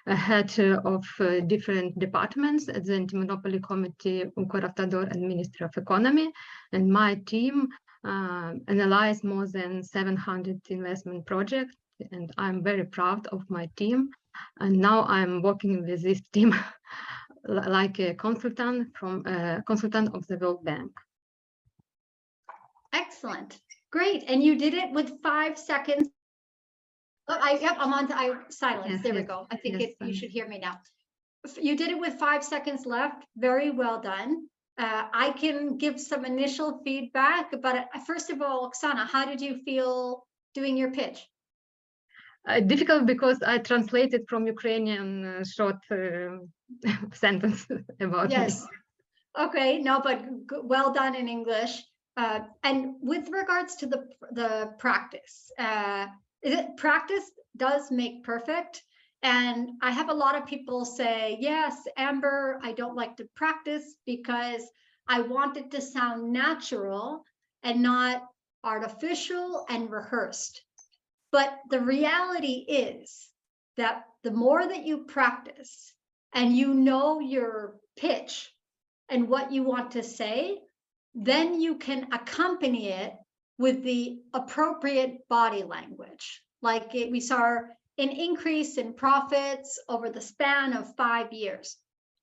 head of different departments at the Anti-Monopoly Committee, Uncor and Ministry of Economy. And my team analyzed more than 700 investment projects. And I'm very proud of my team. And now I'm working with this team like a consultant of the World Bank. Excellent. Great. And you did it with 5 seconds. I'm on silence. Yes, there yes, we go. I think yes, you should hear me now. You did it with 5 seconds left. Very well done. I can give some initial feedback, but first of all, Oksana, how did you feel doing your pitch? Difficult because I translated from Ukrainian short sentence about Yes. me. Okay, no, but well done in English. And with regards to the practice, practice does make perfect. And I have a lot of people say, yes, Amber, I don't like to practice because I want it to sound natural and not artificial and rehearsed. But the reality is that the more that you practice and you know your pitch and what you want to say, then you can accompany it with the appropriate body language. Like we saw an increase in profits over the span of 5 years.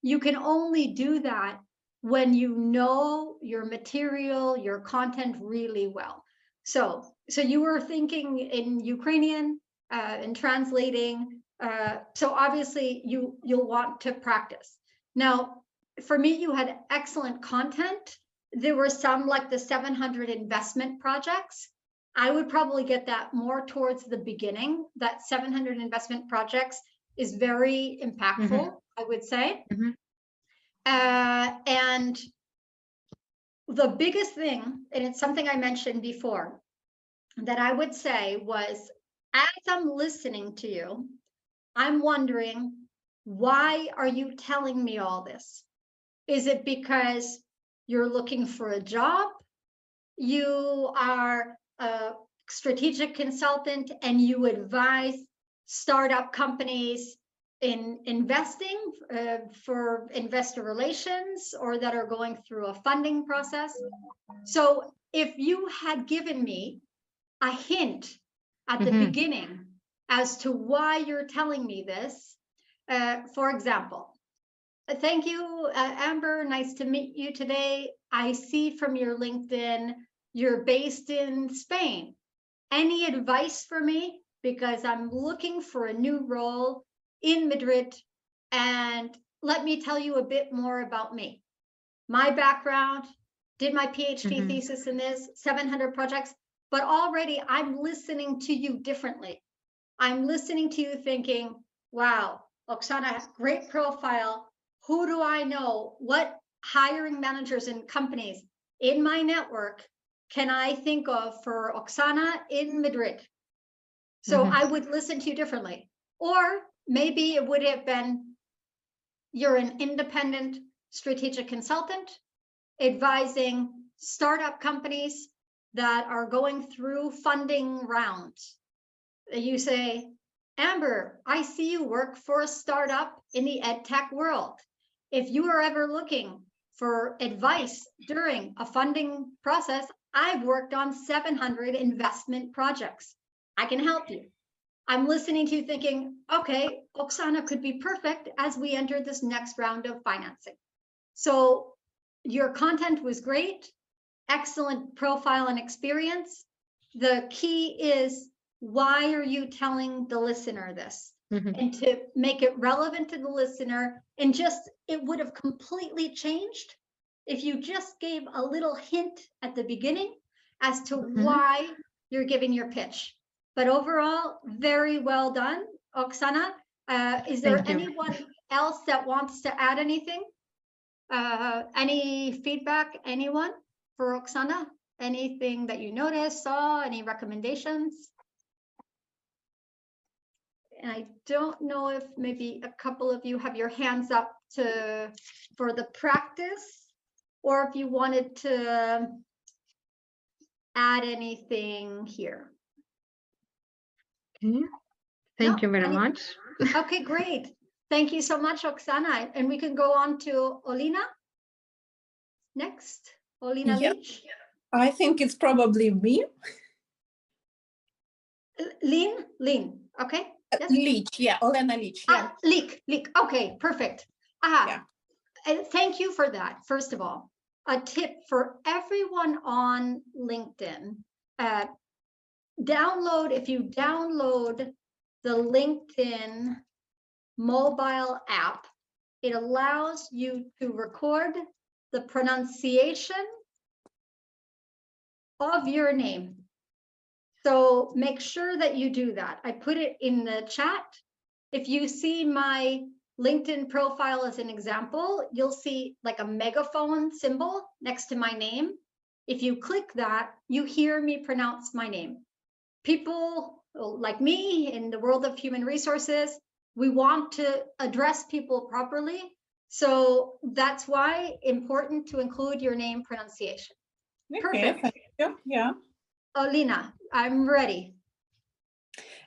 You can only do that when you know your material, your content really well. So you were thinking in Ukrainian and translating. So obviously you'll want to practice. Now, for me, you had excellent content. There were some like the 700 investment projects. I would probably get that more towards the beginning. That 700 investment projects is very impactful, I would say. And the biggest thing, and it's something I mentioned before, that I would say was, as I'm listening to you, I'm wondering, why are you telling me all this? Is it because you're looking for a job? You are a strategic consultant and you advise startup companies in investing for investor relations, or that are going through a funding process. So if you had given me a hint at the beginning as to why you're telling me this, for example, thank you, Amber, nice to meet you today. I see from your LinkedIn, you're based in Spain. Any advice for me? Because I'm looking for a new role in Madrid, and let me tell you a bit more about me. My background, did my PhD thesis in this, 700 projects, but already I'm listening to you differently. I'm listening to you thinking, wow, Oksana, great profile. Who do I know? What hiring managers and companies in my network can I think of for Oksana in Madrid? So I would listen to you differently. Or maybe it would have been, you're an independent strategic consultant advising startup companies that are going through funding rounds. You say, Amber, I see you work for a startup in the ed tech world. If you are ever looking for advice during a funding process, I've worked on 700 investment projects. I can help you. I'm listening to you thinking, okay, Oksana could be perfect as we enter this next round of financing. So your content was great, excellent profile and experience. The key is, why are you telling the listener this? And to make it relevant to the listener, and just, it would have completely changed if you just gave a little hint at the beginning as to why you're giving your pitch. But overall, very well done, Oksana. Is there anyone else that wants to add anything? Any feedback, anyone for Oksana? Anything that you noticed, saw, any recommendations? And I don't know if maybe a couple of you have your hands up for the practice, or if you wanted to add anything here. Thank you very much. Okay, great. Thank you so much, Oksana. And we can go on to Olina next. Olina Leach. I think it's probably me. Lean. Okay. Yes. Leach, Olena Leach. Leak. Okay, perfect. And thank you for that. First of all, a tip for everyone on LinkedIn. If you download the LinkedIn mobile app, it allows you to record the pronunciation of your name. So make sure that you do that. I put it in the chat. If you see my LinkedIn profile as an example, you'll see like a megaphone symbol next to my name. If you click that, you hear me pronounce my name. People like me in the world of human resources, we want to address people properly. So that's why important to include your name pronunciation. Perfect. Thank you. Yeah. Olina, I'm ready.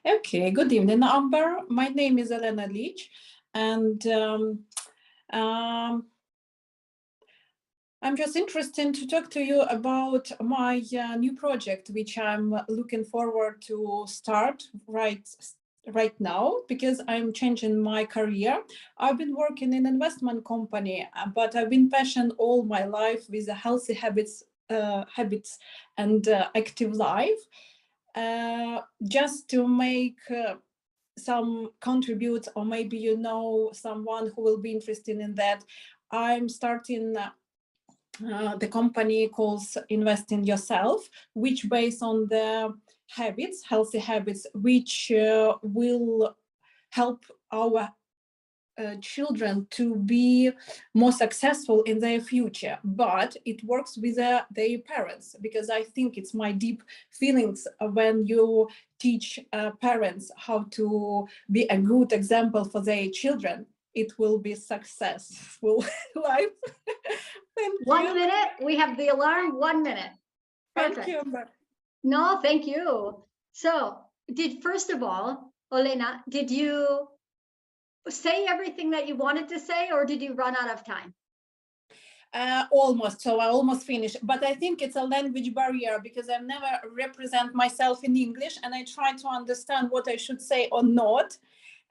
Okay, good evening, Amber. My name is Olena Leach, and I'm just interested to talk to you about my new project, which I'm looking forward to start right right now because I'm changing my career. I've been working in investment company, but I've been passionate all my life with the healthy habits and active life. Just to make some contribute, or maybe you know someone who will be interested in that, I'm starting the company calls Invest in Yourself, which based on the habits, healthy habits, which will help our children to be more successful in their future. But it works with their parents, because I think it's my deep feelings when you teach parents how to be a good example for their children. It will be successful life. Thank you. 1 minute. We have the alarm. 1 minute. Perfect. Thank you. No, thank you. So, first of all, Olena, did you say everything that you wanted to say, or did you run out of time? Almost. So I almost finished. But I think it's a language barrier because I never represent myself in English, and I try to understand what I should say or not.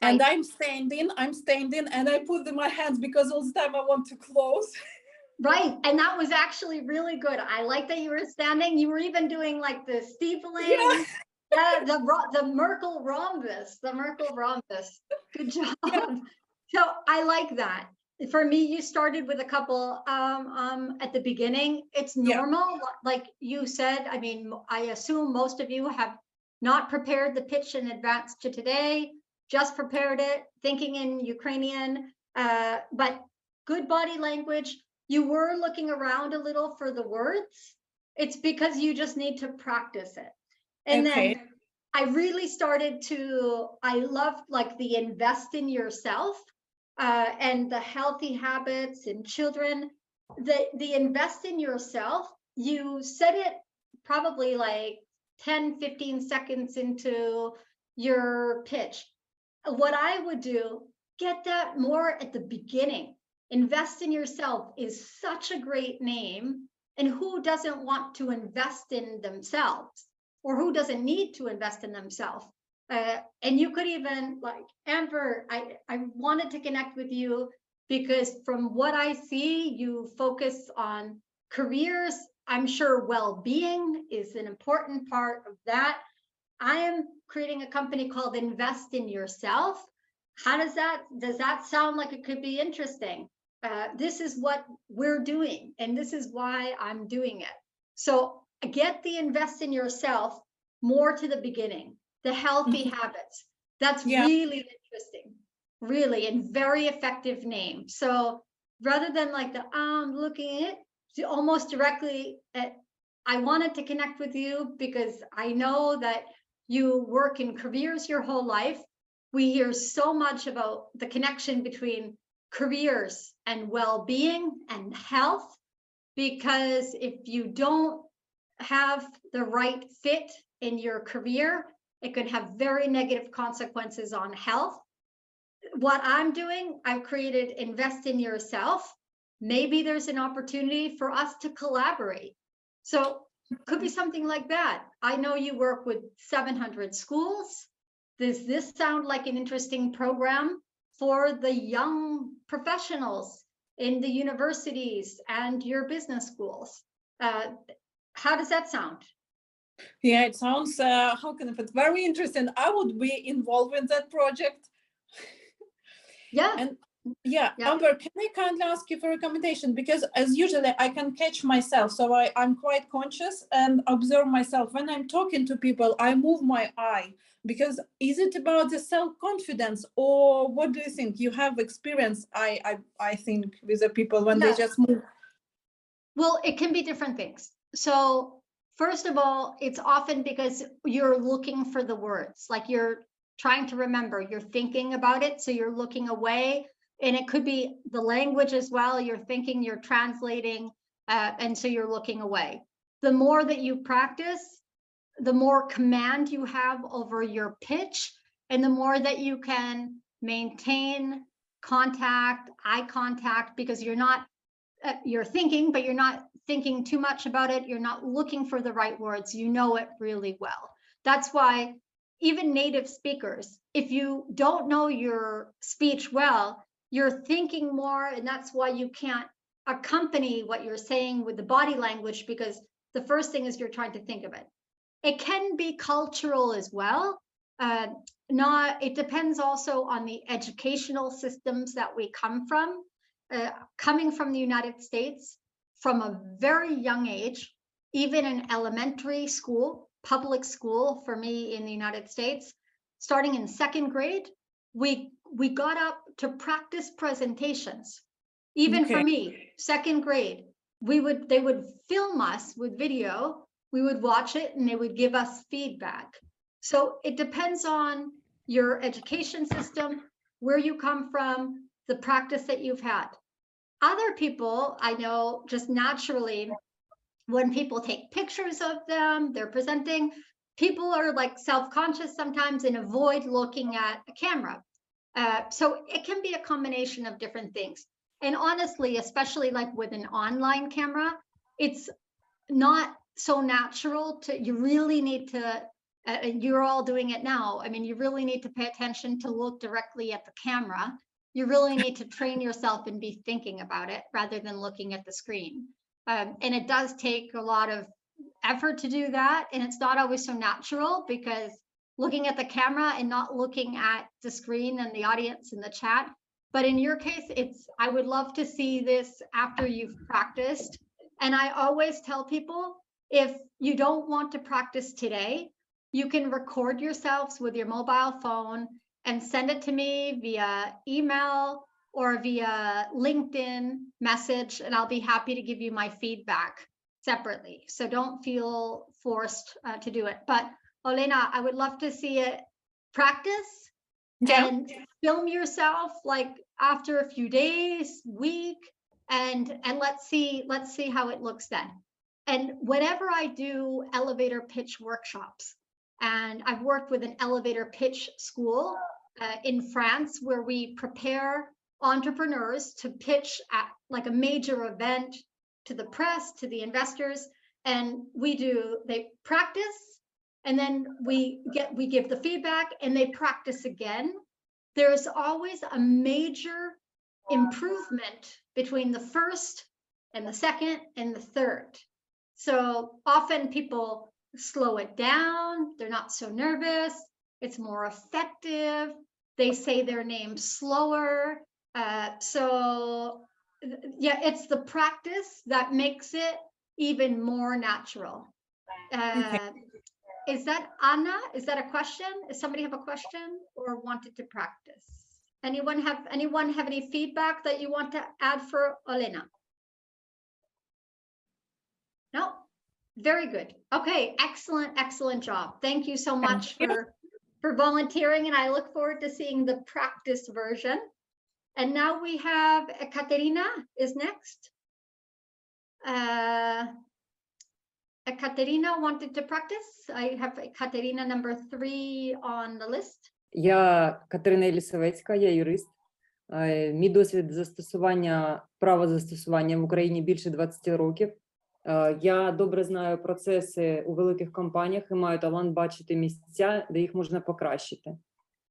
And Right. I'm standing, and I put in my hands because all the time I want to close. Right. And that was actually really good. I like that you were standing. You were even doing like the steepling. Yeah, the Merkel rhombus, Good job. Yeah. So I like that. For me, you started with a couple at the beginning. It's normal. Like you said, I mean, I assume most of you have not prepared the pitch in advance to today, just prepared it, thinking in Ukrainian, but good body language. You were looking around a little for the words. It's because you just need to practice it. And then I really started to, I loved like the invest in yourself and the healthy habits in children. The invest in yourself, you said it probably like 10, 15 seconds into your pitch. What I would do, get that more at the beginning. Invest in yourself is such a great name. And who doesn't want to invest in themselves? Or who doesn't need to invest in themselves? And you could even, like, Amber, I wanted to connect with you because from what I see, you focus on careers. I'm sure well-being is an important part of that. I am creating a company called Invest in Yourself. How does that sound like it could be interesting? This is what we're doing, and this is why I'm doing it. So get the invest in yourself more to the beginning, the healthy habits. That's really interesting, really, and very effective name. So rather than like the looking at it, almost directly at, I wanted to connect with you because I know that you work in careers your whole life. We hear so much about the connection between careers and well-being and health, because if you don't have the right fit in your career, it could have very negative consequences on health. What I'm doing, I've created Invest in Yourself. Maybe there's an opportunity for us to collaborate. So it could be something like that. I know you work with 700 schools. Does this sound like an interesting program for the young professionals in the universities and your business schools? How does that sound? Yeah, it sounds, how can I put, very interesting. I would be involved in that project. Yeah. And Amber, can I kindly ask you for a recommendation? Because as usually I can catch myself. So I'm quite conscious and observe myself. When I'm talking to people, I move my eye. Because is it about the self-confidence, or what do you think? You have experience, I think, with the people when they just move. Well, it can be different things. So first of all, it's often because you're looking for the words, like you're trying to remember, you're thinking about it. So you're looking away, and it could be the language as well. You're thinking, you're translating, and so you're looking away. The more that you practice, the more command you have over your pitch, and the more that you can maintain contact, eye contact, because you're not, you're thinking, but you're not thinking too much about it. You're not looking for the right words. You know it really well. That's why even native speakers, if you don't know your speech well, you're thinking more, and that's why you can't accompany what you're saying with the body language, because the first thing is you're trying to think of it. It can be cultural as well. It depends also on the educational systems that we come from. Coming from the United States, from a very young age, even in elementary school, public school for me in the United States, starting in second grade, we got up to practice presentations. Even for me, second grade, they would film us with video, we would watch it, and they would give us feedback. So it depends on your education system, where you come from, the practice that you've had. Other people, I know just naturally, when people take pictures of them, they're presenting, people are like self-conscious sometimes and avoid looking at a camera. So it can be a combination of different things. And honestly, especially like with an online camera, it's not so natural you really need to, and you're all doing it now. I mean, you really need to pay attention to look directly at the camera. You really need to train yourself and be thinking about it rather than looking at the screen. And it does take a lot of effort to do that. And it's not always so natural, because looking at the camera and not looking at the screen and the audience in the chat. But in your case, I would love to see this after you've practiced. And I always tell people, if you don't want to practice today, you can record yourselves with your mobile phone and send it to me via email or via LinkedIn message, and I'll be happy to give you my feedback separately. So don't feel forced to do it. But Olena, I would love to see it practice and film yourself like after a few days, week, and let's see how it looks then. And whenever I do elevator pitch workshops, and I've worked with an elevator pitch school in France, where we prepare entrepreneurs to pitch at like a major event to the press, to the investors, and they practice, and then we give the feedback, and they practice again. There's always a major improvement between the first and the second and the third. So often people slow it down, they're not so nervous, it's more effective, they say their name slower. So yeah, it's the practice that makes it even more natural. Is that Anna? Is that a question? Does somebody have a question or wanted to practice? Anyone have any feedback that you want to add for Olena? No? Very good. Okay, excellent job. Thank you so much for volunteering, and I look forward to seeing the practice version. And now we have Ekaterina is next. Ekaterina wanted to practice. I have Ekaterina number 3 on the list. Я Катерина Єлісавецька, я юрист. Мій досвід правозастосування в Україні більше 20 років. Я добре знаю процеси у великих компаніях і маю талант бачити місця, де їх можна покращити.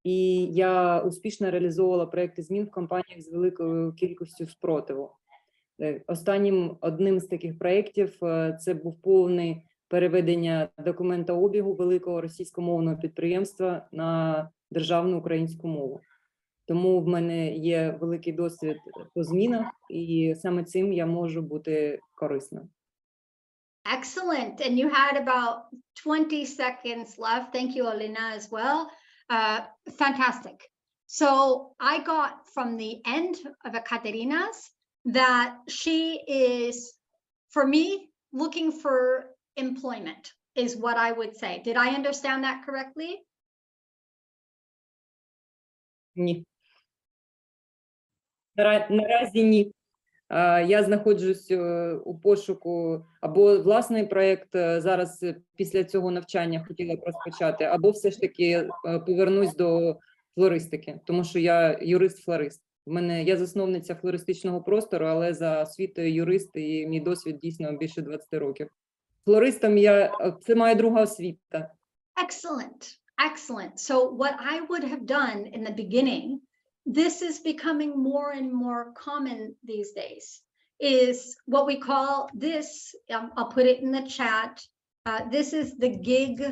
І я успішно реалізовувала проекти змін в компаніях з великою кількістю спротиву. Одним з таких проєктів це був повне переведення документообігу великого російськомовного підприємства на державну українську мову. Тому в мене є великий досвід по змінах, і саме цим я можу бути корисною. Excellent. And you had about 20 seconds left. Thank you, Olena, as well. Fantastic. So I got from the end of Ekaterina's that she is, for me, looking for employment is what I would say. Did I understand that correctly? Ні. Наразі ні. Я знаходжусь у пошуку або власний проєкт зараз після цього навчання хотіла б розпочати, або все ж таки повернусь до флористики, тому що я юрист-флорист. Я засновниця флористичного простору, але за освітою юрист, і мій досвід дійсно більше 20 років. Флористом це моя друга освіта. Excellent. Excellent. So what I would have done in the beginning, this is becoming more and more common these days, is what we call this, I'll put it in the chat, this is the gig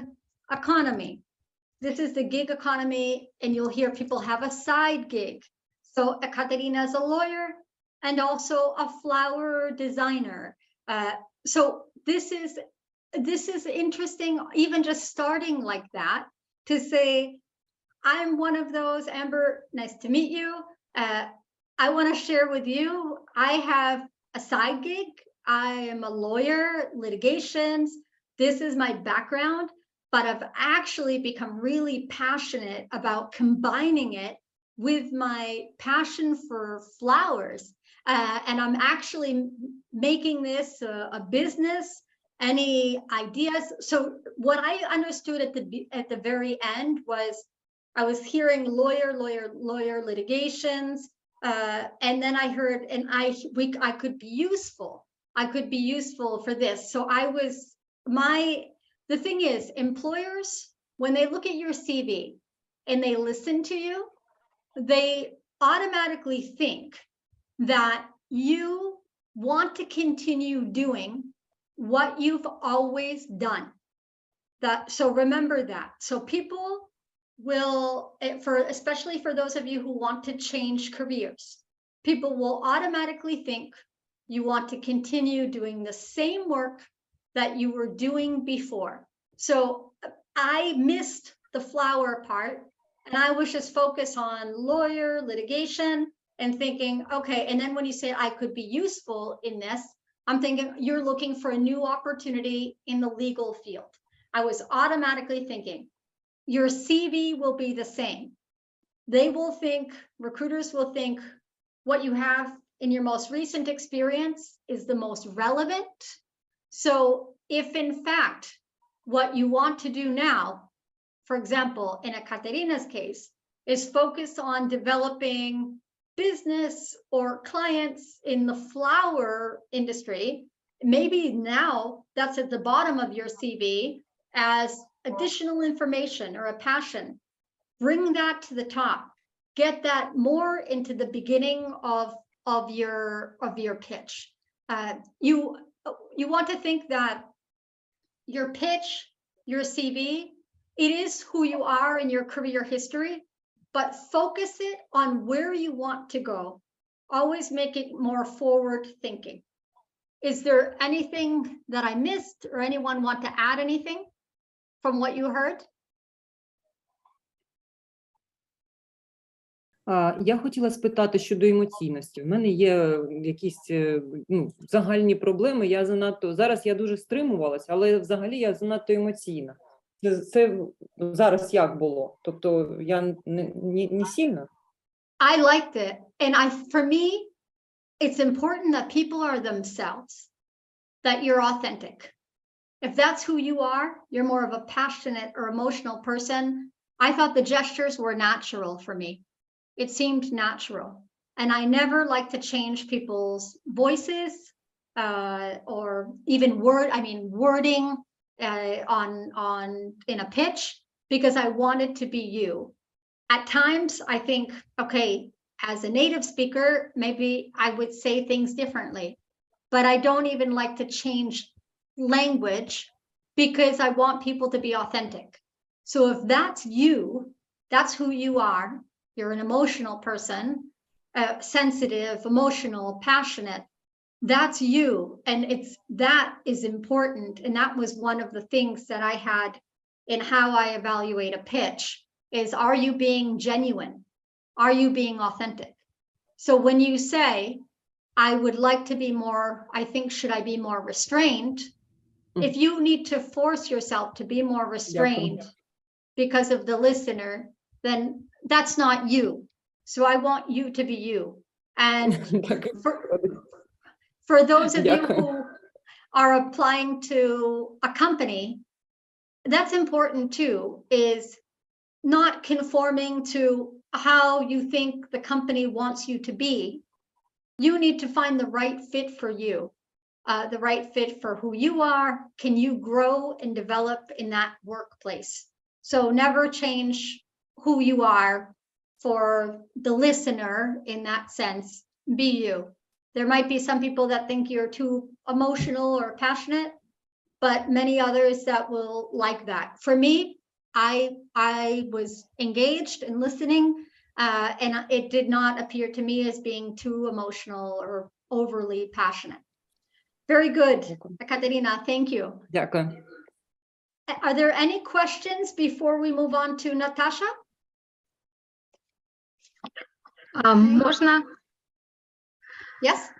economy. This is the gig economy, and you'll hear people have a side gig. So Ekaterina is a lawyer and also a flower designer. So this is interesting, even just starting like that, to say, I'm one of those. Amber, nice to meet you. I want to share with you, I have a side gig. I am a lawyer, litigations. This is my background, but I've actually become really passionate about combining it with my passion for flowers. And I'm actually making this a business. Any ideas? So what I understood at the very end was, I was hearing lawyer, litigations, and then I heard, and I could be useful. I could be useful for this. So the thing is, employers, when they look at your CV and they listen to you, they automatically think that you want to continue doing what you've always done. So remember that. So people will, especially for those of you who want to change careers, people will automatically think you want to continue doing the same work that you were doing before. So I missed the flower part, and I was just focused on lawyer, litigation, and thinking, okay, and then when you say I could be useful in this, I'm thinking you're looking for a new opportunity in the legal field. I was automatically thinking your CV will be the same. They will think, recruiters will think what you have in your most recent experience is the most relevant. So if in fact, what you want to do now, for example, in Ekaterina's case, is focus on developing business or clients in the flower industry, maybe now that's at the bottom of your CV as additional information or a passion. Bring that to the top. Get that more into the beginning of your pitch. You want to think that your pitch, your CV, it is who you are in your career history, but focus it on where you want to go. Always make it more forward thinking. Is there anything that I missed, or anyone want to add anything from what you heard? Я хотіла спитати щодо емоційності. В мене є якісь загальні проблеми. Зараз я дуже стримувалася, але взагалі я занадто емоційна. Це зараз як було? Тобто я не сильно? I liked it. And for me, it's important that people are themselves, that you're authentic. If that's who you are, you're more of a passionate or emotional person. I thought the gestures were natural for me. It seemed natural. And I never like to change people's voices or even wording in a pitch, because I wanted to be you. At times I think, okay, as a native speaker, maybe I would say things differently, but I don't even like to change language because I want people to be authentic. So if that's you, that's who you are. You're an emotional person, sensitive, emotional, passionate. That's you. And that is important. And that was one of the things that I had in how I evaluate a pitch is, are you being genuine? Are you being authentic? So when you say, I would like to be more, I think, should I be more restrained? If you need to force yourself to be more restrained because of the listener, then that's not you. So I want you to be you. And for those of you who are applying to a company, that's important too, is not conforming to how you think the company wants you to be. You need to find the right fit for you, the right fit for who you are. Can you grow and develop in that workplace? So never change who you are for the listener in that sense. Be you. There might be some people that think you're too emotional or passionate, but many others that will like that. For me, I was engaged and listening, and it did not appear to me as being too emotional or overly passionate. Very good, Katerina, thank you. Дякую. Are there any questions before we move on to Natasha? Можна? Yes?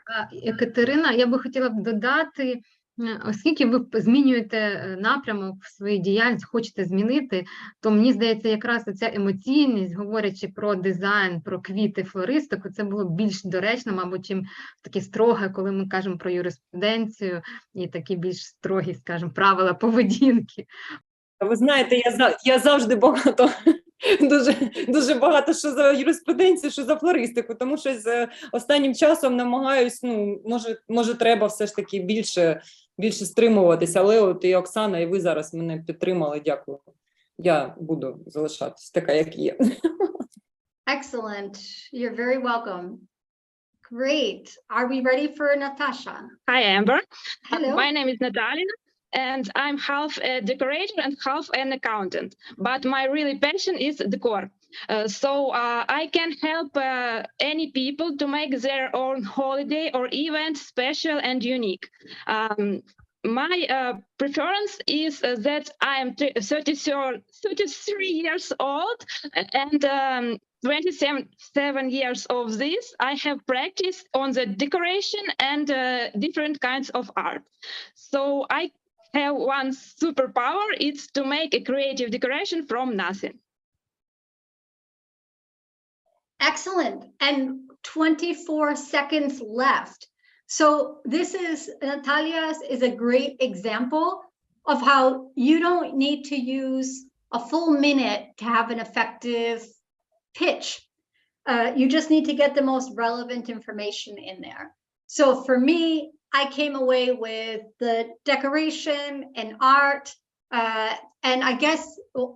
Катерина, я би хотіла б додати, оскільки ви змінюєте напрямок в своїй діяльності, хочете змінити, то мені здається, якраз ця емоційність, говорячи про дизайн, про квіти, флористику, це було більш доречно, мабуть, чим таке строге, коли ми кажемо про юриспруденцію і такі більш строгі, скажімо, правила поведінки. Ви знаєте, я завжди багато, дуже багато що за юриспруденцію, що за флористику, тому що з останнім часом намагаюсь, може треба все ж таки більше стримуватися, але от і Оксана, і ви зараз мене підтримали, дякую. Я буду залишатись така, як є. Excellent. You're very welcome. Great. Are we ready for Natasha? Hi, Amber. Hello. My name is Natalia, and I'm half a decorator and half an accountant. But my really passion is decor. So I can help any people to make their own holiday or event special and unique. My preference is that I am 33 years old, and 27 years of this I have practiced on the decoration and different kinds of art. So I have one superpower, it's to make a creative decoration from nothing. Excellent. And 24 seconds left. So this is, Natalia's is a great example of how you don't need to use a full minute to have an effective pitch. You just need to get the most relevant information in there. So for me, I came away with the decoration and art. And I guess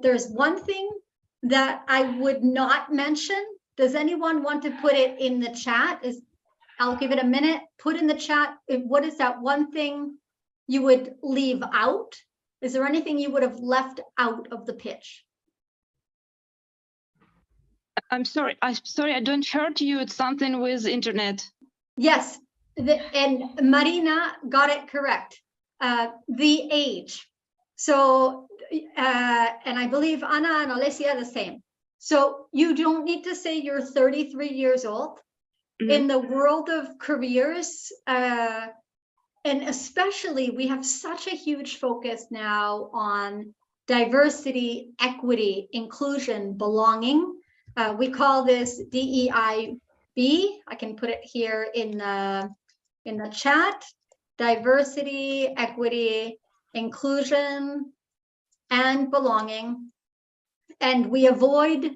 there's one thing that I would not mention. Does anyone want to put it in the chat? I'll give it a minute. Put in the chat, what is that one thing you would leave out? Is there anything you would have left out of the pitch? I'm sorry, I don't heard you. It's something with internet. Yes, and Marina got it correct. The age. So, and I believe Anna and Alessia the same. So you don't need to say you're 33 years old. Mm-hmm. In the world of careers, and especially we have such a huge focus now on diversity, equity, inclusion, belonging. We call this DEIB. I can put it here in the chat. Diversity, equity, inclusion, and belonging. And we avoid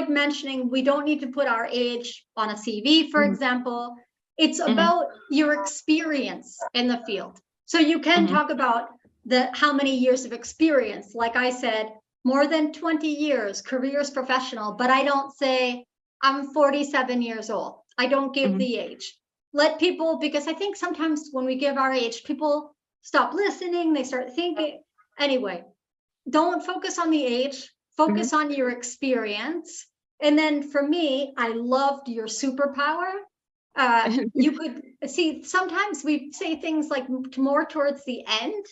mentioning, we don't need to put our age on a CV, for example. It's about your experience in the field. So you can talk about how many years of experience. Like I said, more than 20 years, careers professional, but I don't say I'm 47 years old. I don't give the age. Let people, because I think sometimes when we give our age, people stop listening, they start thinking. Anyway, don't focus on the age. Focus on your experience. And then for me, I loved your superpower. You could see, sometimes we say things like more towards the end,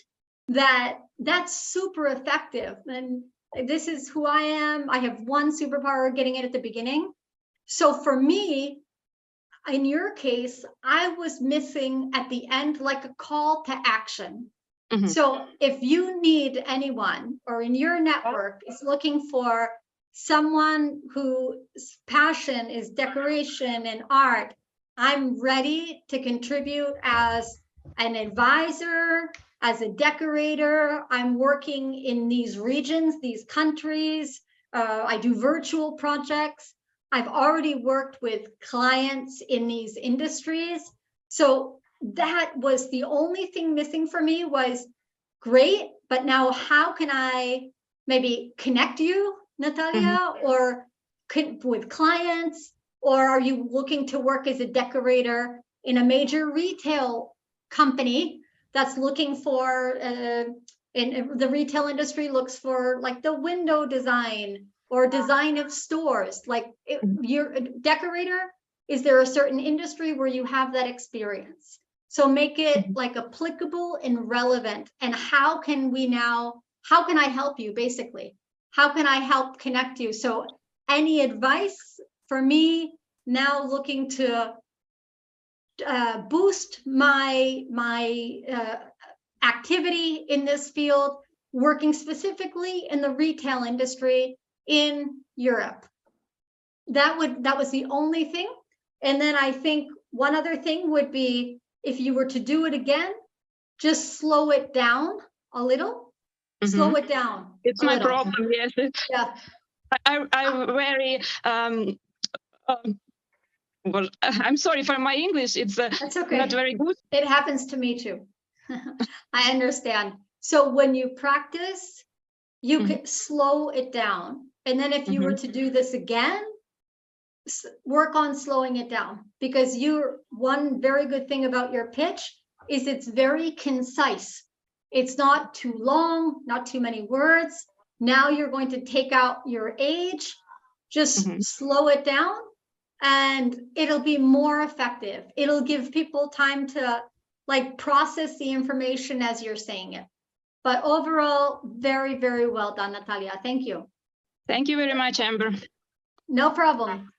that's super effective. And this is who I am. I have one superpower, getting it at the beginning. So for me, in your case, I was missing at the end, like a call to action. So if you need anyone or in your network is looking for someone whose passion is decoration and art, I'm ready to contribute as an advisor, as a decorator. I'm working in these regions, these countries. I do virtual projects. I've already worked with clients in these industries. So that was the only thing missing for me was great, but now how can I maybe connect you, Natalia, or with clients? Or are you looking to work as a decorator in a major retail company that's looking for, in the retail industry looks for like the window design or design of stores? Like you're a decorator, is there a certain industry where you have that experience? So make it like applicable and relevant. And how can I help you basically? How can I help connect you? So any advice for me now looking to boost my activity in this field, working specifically in the retail industry in Europe. That was the only thing. And then I think one other thing would be, if you were to do it again, just slow it down a little. Slow it down. It's my problem. Yes. Yeah. I'm very well, I'm sorry for my English. It's That's okay. not very good. It happens to me too. I understand. So when you practice, you can slow it down. And then if you were to do this again, work on slowing it down, because one very good thing about your pitch is it's very concise. It's not too long, not too many words. Now you're going to take out your age, just slow it down, and it'll be more effective. It'll give people time to like process the information as you're saying it. But overall, very, very well done, Natalia. Thank you. Thank you very much, Amber. No problem.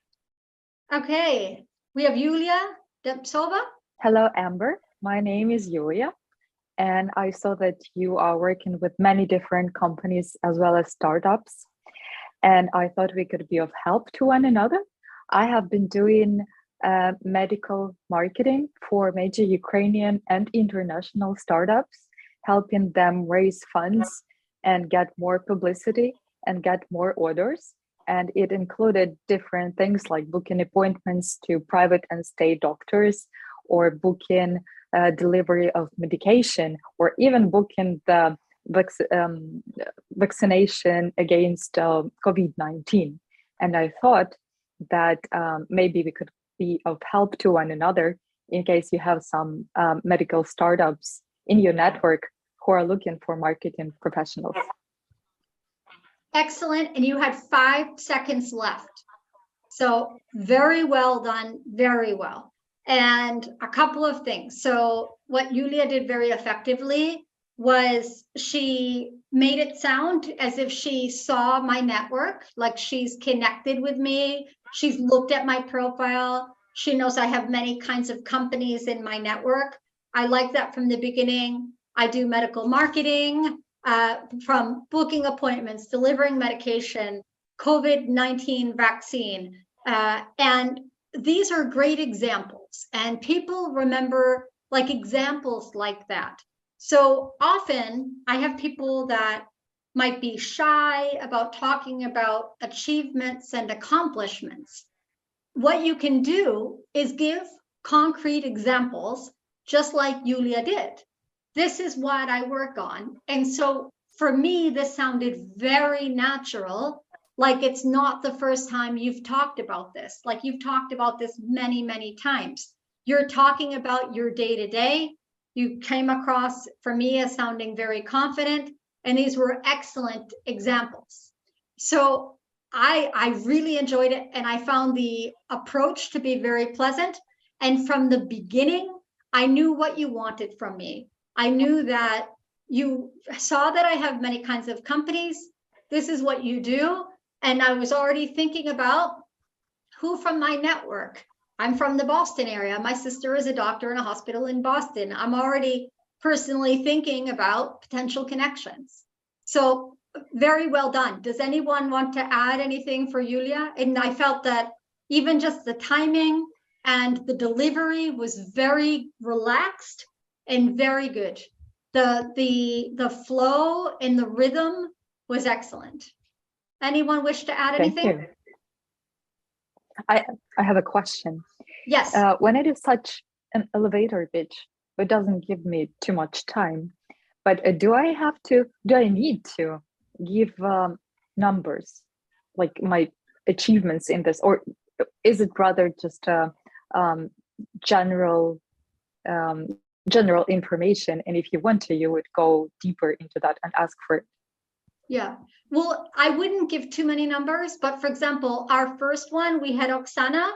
Okay, we have Yulia Depsova. Hello, Amber. My name is Yulia, and I saw that you are working with many different companies as well as startups, and I thought we could be of help to one another. I have been doing medical marketing for major Ukrainian and international startups, helping them raise funds and get more publicity and get more orders. And it included different things like booking appointments to private and state doctors, or booking delivery of medication, or even booking the vaccination against COVID-19. And I thought that maybe we could be of help to one another in case you have some medical startups in your network who are looking for marketing professionals. Excellent. And you had 5 seconds left. So very well done, very well. And a couple of things. So what Yulia did very effectively was she made it sound as if she saw my network, like she's connected with me. She's looked at my profile. She knows I have many kinds of companies in my network. I like that from the beginning. I do medical marketing, from booking appointments, delivering medication, COVID-19 vaccine. And these are great examples. And people remember like examples like that. So often I have people that might be shy about talking about achievements and accomplishments. What you can do is give concrete examples, just like Yulia did. This is what I work on. And so for me, this sounded very natural, like it's not the first time you've talked about this, like you've talked about this many, many times. You're talking about your day-to-day. You came across, for me, as sounding very confident, and these were excellent examples. So I really enjoyed it, and I found the approach to be very pleasant. And from the beginning, I knew what you wanted from me. I knew that you saw that I have many kinds of companies. This is what you do. And I was already thinking about who from my network. I'm from the Boston area. My sister is a doctor in a hospital in Boston. I'm already personally thinking about potential connections. So very well done. Does anyone want to add anything for Yulia? And I felt that even just the timing and the delivery was very relaxed and very good. The flow and the rhythm was excellent. Anyone wish to add anything? Thank you. I have a question. Yes. When it is such an elevator pitch, it doesn't give me too much time. But do I need to give numbers, like my achievements in this, or is it rather just a general information? And if you want to, you would go deeper into that and ask for it. Yeah, well, I wouldn't give too many numbers, but for example, our first one, we had Oksana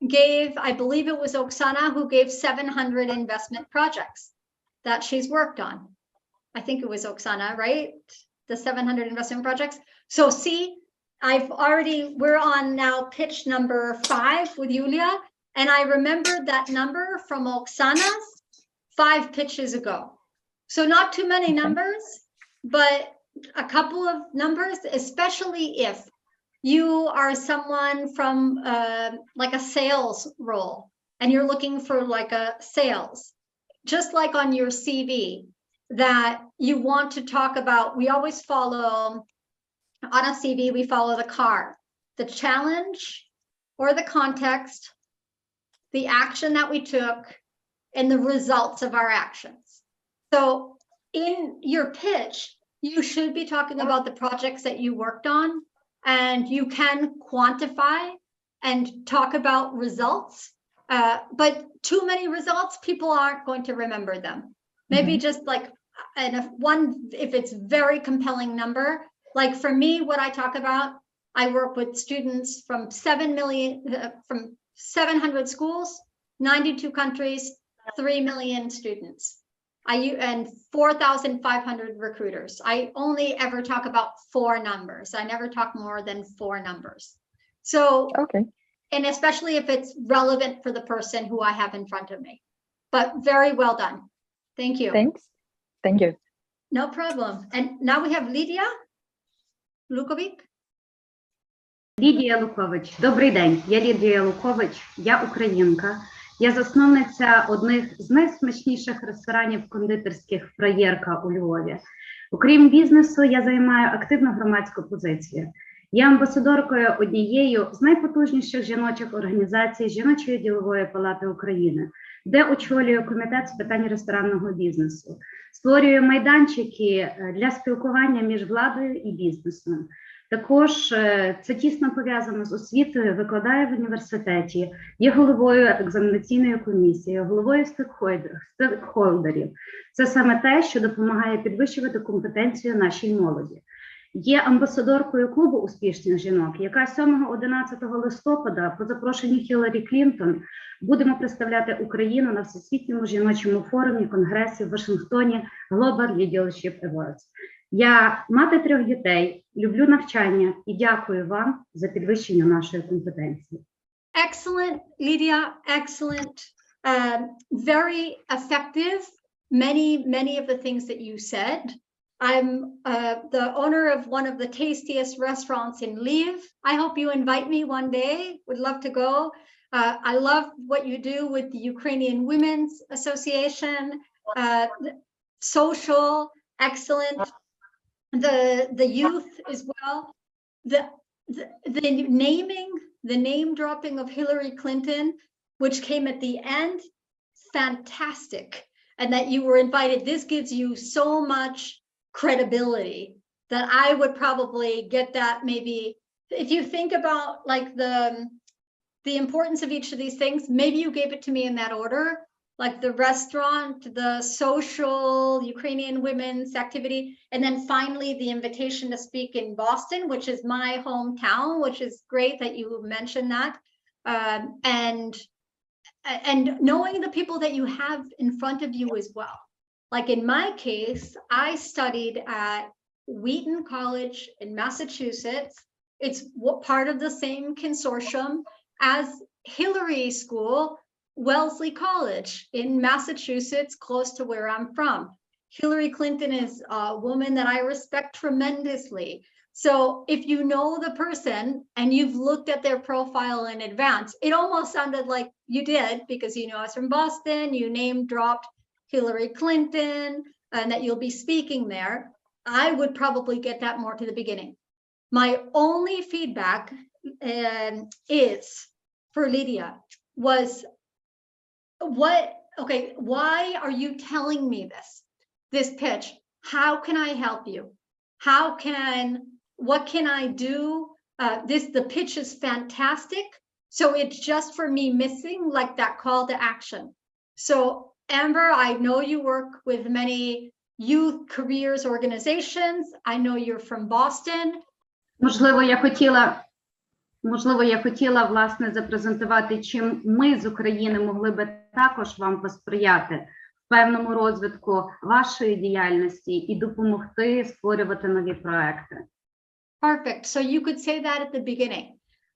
gave, I believe it was Oksana who gave 700 investment projects that she's worked on. I think it was Oksana, right? The 700 investment projects. So see, we're on now pitch number 5 with Yulia, and I remembered that number from Oksana's 5 pitches ago. So not too many numbers, but a couple of numbers, especially if you are someone from like a sales role and you're looking for like a sales, just like on your CV that you want to talk about. We always follow on a CV, we follow the CAR, the challenge or the context, the action that we took, and the results of our actions. So in your pitch, you should be talking about the projects that you worked on, and you can quantify and talk about results. But too many results, people aren't going to remember them. Maybe just like, and if it's very compelling number, like for me, what I talk about, I work with students from 700 schools, 92 countries, 3 million students. And 4,500 recruiters. I only ever talk about 4 numbers. I never talk more than 4 numbers. So, okay. And especially if it's relevant for the person who I have in front of me. But very well done. Thank you. Thanks. Thank you. No problem. And now we have Lydia Lukovic. Лідія Лукович. Добрий день. Я Лідія Лукович, я українка. Я засновниця одних з найсмачніших ресторанів кондитерських «Фраєрка» у Львові. Окрім бізнесу, я займаю активну громадську позицію. Я амбасадоркою однієї з найпотужніших жіночих організацій Жіночої ділової палати України, де очолюю комітет з питань ресторанного бізнесу. Створюю майданчики для спілкування між владою і бізнесом. Також це тісно пов'язано з освітою, викладаю в університеті, є головою екзаменаційної комісії, головою стейкхолдерів. Це саме те, що допомагає підвищувати компетенцію нашій молоді. Є амбасадоркою клубу успішних жінок, яка 7-11 листопада по запрошенню Хіларі Клінтон будемо представляти Україну на Всесвітньому жіночому форумі конгресі в Вашингтоні Global Leadership Awards. Я мати 3 дітей, люблю навчання і дякую вам за підвищення нашої компетенції. Excellent, Lydia, excellent. Very effective. Many of the things that you said. I'm the owner of one of the tastiest restaurants in Lviv. I hope you invite me one day. Would love to go. I love what you do with the Ukrainian Women's Association. Social, excellent. The youth as well. The name dropping of Hillary Clinton, which came at the end, fantastic. And that you were invited. This gives you so much credibility that I would probably get that. Maybe if you think about like the importance of each of these things, maybe you gave it to me in that order, like the restaurant, the social, Ukrainian women's activity, and then finally the invitation to speak in Boston, which is my hometown, which is great that you mentioned that. And knowing the people that you have in front of you as well. Like in my case, I studied at Wheaton College in Massachusetts. It's part of the same consortium as Hillary School, Wellesley College in Massachusetts, close to where I'm from. Hillary Clinton is a woman that I respect tremendously. So if you know the person and you've looked at their profile in advance, it almost sounded like you did because you know us from Boston, you name dropped Hillary Clinton, and that you'll be speaking there. I would probably get that more to the beginning. My only feedback is for Lydia was, why are you telling me this pitch? How can I help you? what can I do? The pitch is fantastic. So it's just for me missing like that call to action. So Amber, I know you work with many youth careers organizations. I know you're from Boston. Можливо, я хотіла, власне, запрезентувати, чим ми з України могли би також вам посприяти в певному розвитку вашої діяльності і допомогти створювати нові проекти. Perfect. So you could say that at the beginning.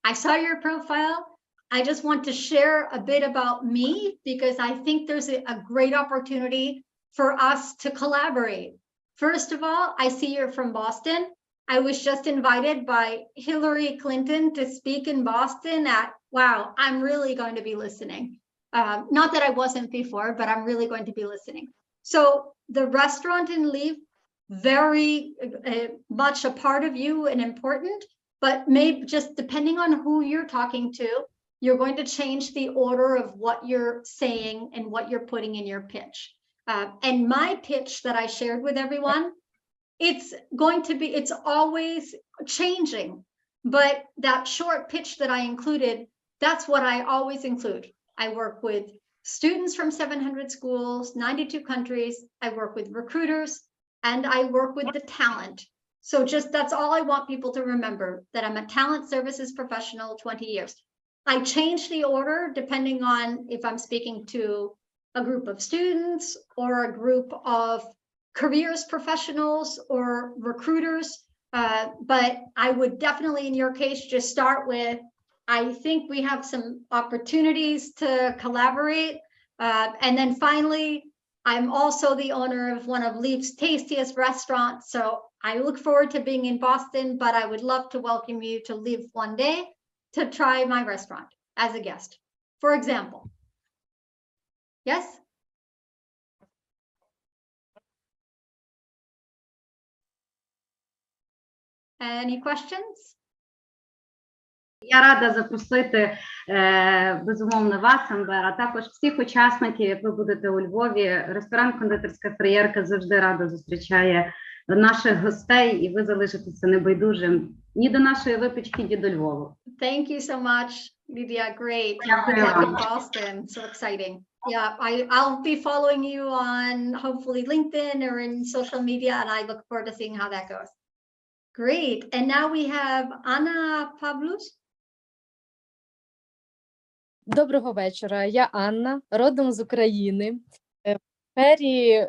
I saw your profile. I just want to share a bit about me because I think there's a great opportunity for us to collaborate. First of all, I see you're from Boston. I was just invited by Hillary Clinton to speak in Boston wow, I'm really going to be listening. Not that I wasn't before, but I'm really going to be listening. So the restaurant in Lviv, very much a part of you and important, but maybe just depending on who you're talking to, you're going to change the order of what you're saying and what you're putting in your pitch. And my pitch that I shared with everyone, it's always changing, but that short pitch that I included, that's what I always include. I work with students from 700 schools, 92 countries. I work with recruiters and I work with the talent. So that's all I want people to remember, that I'm a talent services professional, 20 years. I change the order depending on if I'm speaking to a group of students or a group of careers professionals or recruiters. But I would definitely, in your case, just start with, I think we have some opportunities to collaborate. And then finally, I'm also the owner of one of Lviv's tastiest restaurants. So I look forward to being in Boston, but I would love to welcome you to Lviv one day to try my restaurant as a guest, for example. Yes? Any questions? Я рада запросити, безумовно, вас, Ембер, а також всіх учасників, як ви будете у Львові. Ресторан «Кондитерська феєрка» завжди радо зустрічає наших гостей, і ви залишитеся небайдужим ні до нашої випічки, ні до Львову. Thank you so much, Lydia. Great. Good luck in Boston. So exciting. Yeah, I'll be following you on hopefully LinkedIn or in social media, and I look forward to seeing how that goes. Great. And now we have Anna Pavlus. Доброго вечора. Я Анна, родом з України. В сфері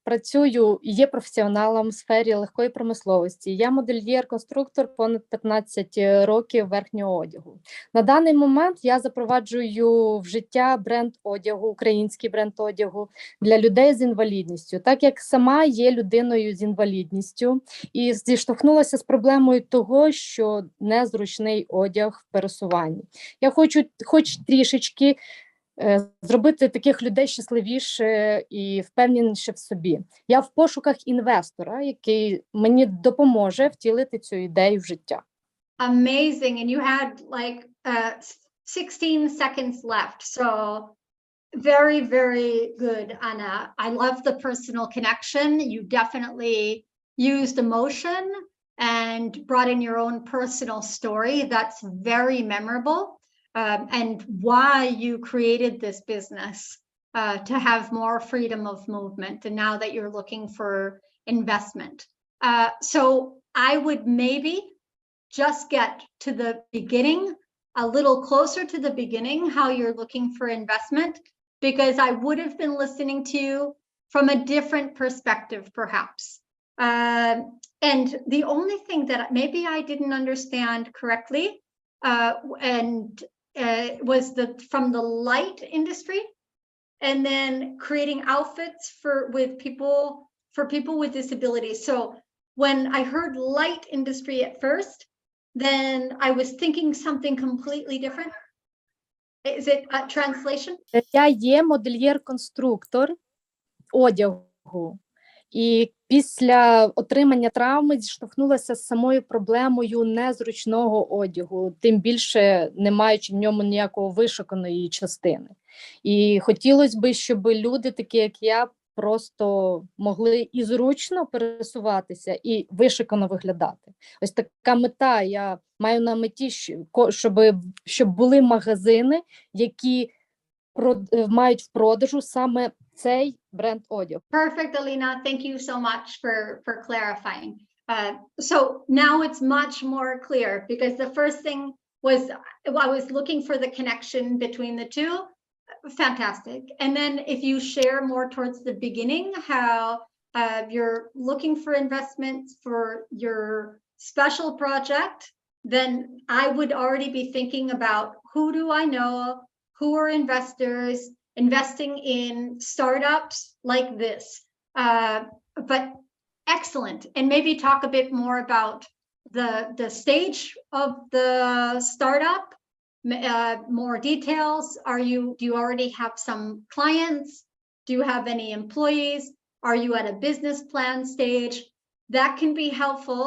працюю і є професіоналом в сфері легкої промисловості. Я модельєр-конструктор понад 15 років верхнього одягу. На даний момент я запроваджую в життя бренд одягу, український бренд одягу для людей з інвалідністю, так як сама є людиною з інвалідністю і зіштовхнулася з проблемою того, що незручний одяг в пересуванні. Я хочу хоч трішечки зробити таких людей щасливіше і впевненіше в собі. Я в пошуках інвестора, який мені допоможе втілити цю ідею в життя. Amazing. And you had like 16 seconds left. So very, very good, Anna. I love the personal connection. You definitely used emotion and brought in your own personal story. That's very memorable. And why you created this business to have more freedom of movement, and now that you're looking for investment. So I would maybe just get to the beginning, a little closer to the beginning, how you're looking for investment, because I would have been listening to you from a different perspective, perhaps. And the only thing that maybe I didn't understand correctly was from the light industry, and then creating outfits for people with disabilities. So when I heard light industry at first, then I was thinking something completely different. Is it a translation? Я є модельєр-конструктор одягу. І після отримання травми зіштовхнулася з самою проблемою незручного одягу, тим більше не маючи в ньому ніякого вишуканої частини. І хотілося б, щоб люди, такі як я, просто могли і зручно пересуватися, і вишикано виглядати. Ось така мета. Я маю на меті, щоб були магазини, які мають в продажу саме цей бренд одягу. Perfect, Alina. Thank you so much for clarifying. So now it's much more clear, because the first thing was I was looking for the connection between the two. Fantastic. And then if you share more towards the beginning, how you're looking for investments for your special project, then I would already be thinking about, who do I know, who are investors investing in startups like this. But excellent. And maybe talk a bit more about the stage of the startup. More details. Do you already have some clients? Do you have any employees? Are you at a business plan stage? That can be helpful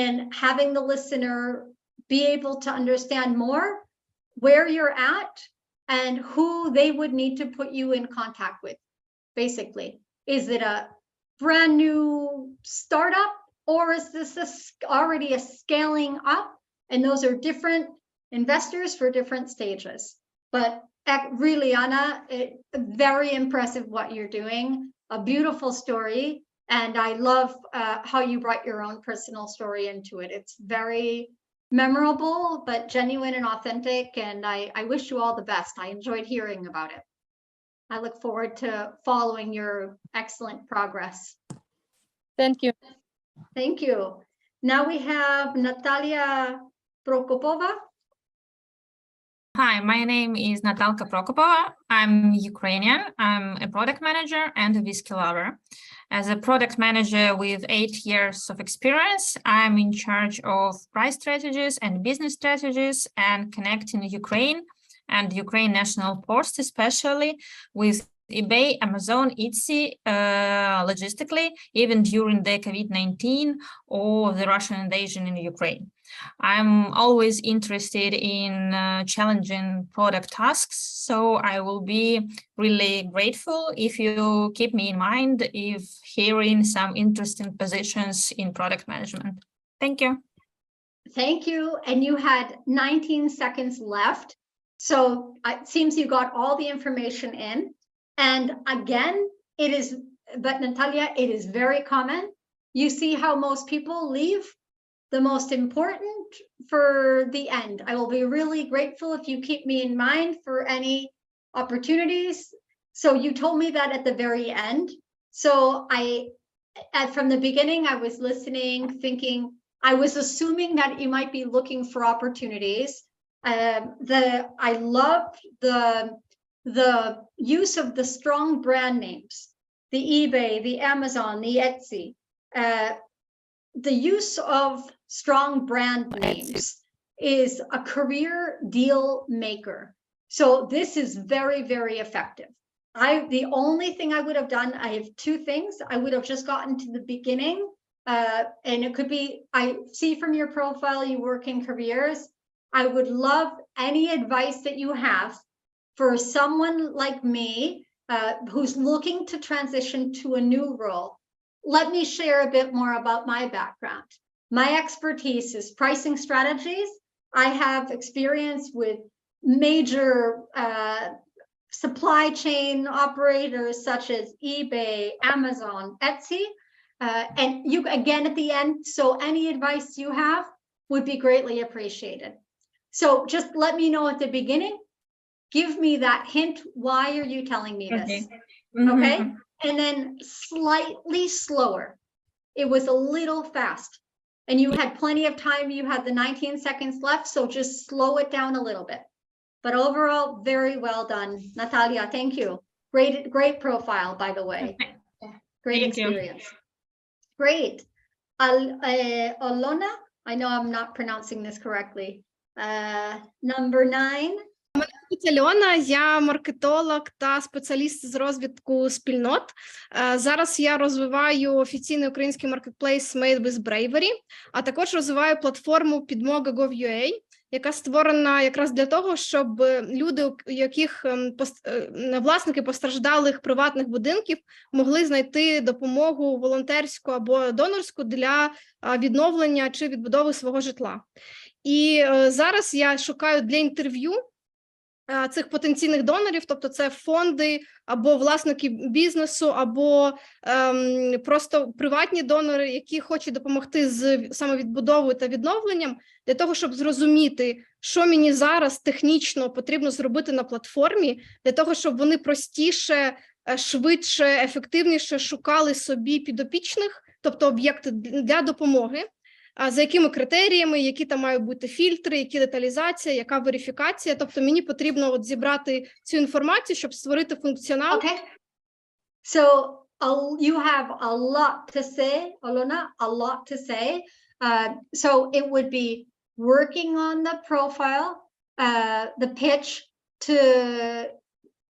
in having the listener be able to understand more where you're at and who they would need to put you in contact with. Basically, is it a brand new startup, or is this already a scaling up? And those are different investors for different stages. But really, Anna, very impressive what you're doing. A beautiful story. And I love how you brought your own personal story into it. It's very memorable, but genuine and authentic. And I wish you all the best. I enjoyed hearing about it. I look forward to following your excellent progress. Thank you. Thank you. Now we have Natalia Prokopova. Hi, my name is Natalka Prokopova. I'm Ukrainian. I'm a product manager and a whiskey lover. As a product manager with 8 years of experience, I'm in charge of price strategies and business strategies and connecting Ukraine and Ukraine National Post, especially with eBay, Amazon, Etsy, logistically, even during the COVID-19 or the Russian invasion in Ukraine. I'm always interested in challenging product tasks, so I will be really grateful if you keep me in mind if hearing some interesting positions in product management. Thank you. Thank you. And you had 19 seconds left. So it seems you got all the information in. And again, but Natalia, it is very common. You see how most people leave the most important for the end. I will be really grateful if you keep me in mind for any opportunities. So you told me that at the very end. So from the beginning, I was listening, thinking, I was assuming that you might be looking for opportunities. I love the use of the strong brand names, the eBay, the Amazon, the Etsy. The use of strong brand names is a career deal maker. So this is very, very effective. The only thing I would have done, I have two things. I would have just gotten to the beginning, and it could be, I see from your profile you work in careers. I would love any advice that you have for someone like me who's looking to transition to a new role. Let me share a bit more about my background. My expertise is pricing strategies. I have experience with major supply chain operators such as eBay, Amazon, Etsy. And you, again, at the end, so any advice you have would be greatly appreciated. So just let me know at the beginning. Give me that hint. Why are you telling me this? Okay. And then slightly slower. It was a little fast. And you had plenty of time. You had the 19 seconds left. So just slow it down a little bit. But overall, very well done. Natalia, thank you. Great profile, by the way. Great experience. Great. Olona, I know I'm not pronouncing this correctly. Number 9. Альона, я маркетолог та спеціаліст з розвитку спільнот. Зараз я розвиваю офіційний український маркетплейс Made with Bravery, а також розвиваю платформу Підмога.gov.ua. яка створена якраз для того, щоб люди, у яких власники постраждалих приватних будинків, могли знайти допомогу волонтерську або донорську для відновлення чи відбудови свого житла. І зараз я шукаю для інтерв'ю цих потенційних донорів, тобто це фонди або власники бізнесу, або просто приватні донори, які хочуть допомогти з самовідбудовою та відновленням, для того, щоб зрозуміти, що мені зараз технічно потрібно зробити на платформі, для того, щоб вони простіше, швидше, ефективніше шукали собі підопічних, тобто об'єкти для допомоги, за якими критеріями, які там мають бути фільтри, які деталізація, яка верифікація. Тобто мені потрібно от зібрати цю інформацію, щоб створити функціонал. Okay. So you have a lot to say, Alona, a lot to say. So it would be working on the profile, the pitch, to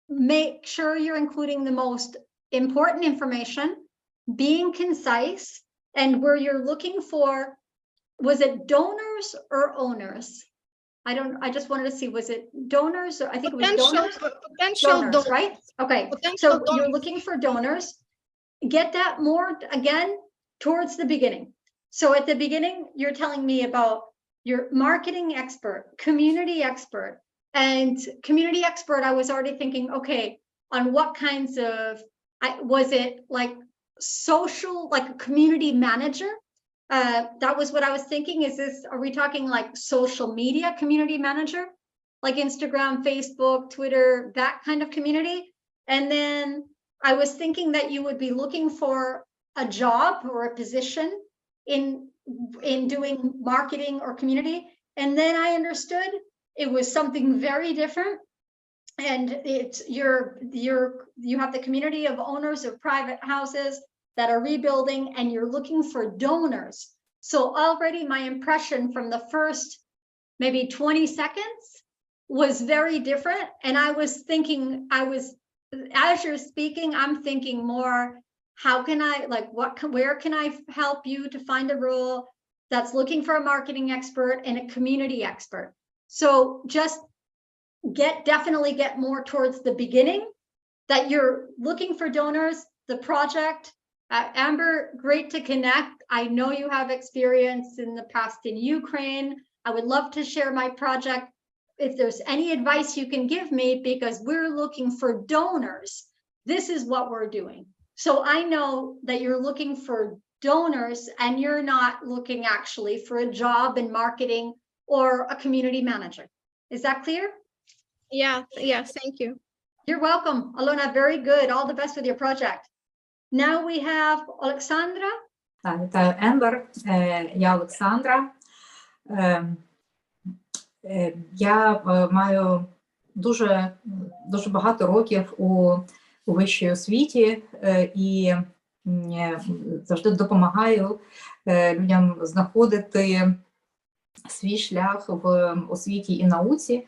make sure you're including the most important information, being concise, and where you're looking for, was it donors or owners? I just wanted to see, was it donors or I think it was donors? Potential Donors, right? Okay, Potential so donors. you're looking for donors. Get that more, again, towards the beginning. So at the beginning, you're telling me about your marketing expert, community expert, and community expert, I was already thinking, okay, on what kinds of, was it like social, like a community manager? That was what I was thinking. Is this, are we talking like social media community manager? Like Instagram, Facebook, Twitter, that kind of community? And then I was thinking that you would be looking for a job or a position in doing marketing or community. And then I understood it was something very different. And it's you have the community of owners of private houses that are rebuilding, and you're looking for donors. So already my impression from the first maybe 20 seconds was very different. And I was thinking, as you're speaking, I'm thinking more, how can I, like, where can I help you to find a role that's looking for a marketing expert and a community expert? So just definitely get more towards the beginning, that you're looking for donors, the project. Amber, great to connect. I know you have experience in the past in Ukraine. I would love to share my project. If there's any advice you can give me, because we're looking for donors, this is what we're doing. So I know that you're looking for donors and you're not looking actually for a job in marketing or a community manager. Is that clear? Yeah, thank you. You're welcome, Alona, very good. All the best with your project. Now we have Олександра. Вітаю, Ембер. Я Олександра. Я маю дуже багато років у вищій освіті і завжди допомагаю людям знаходити свій шлях в освіті і науці.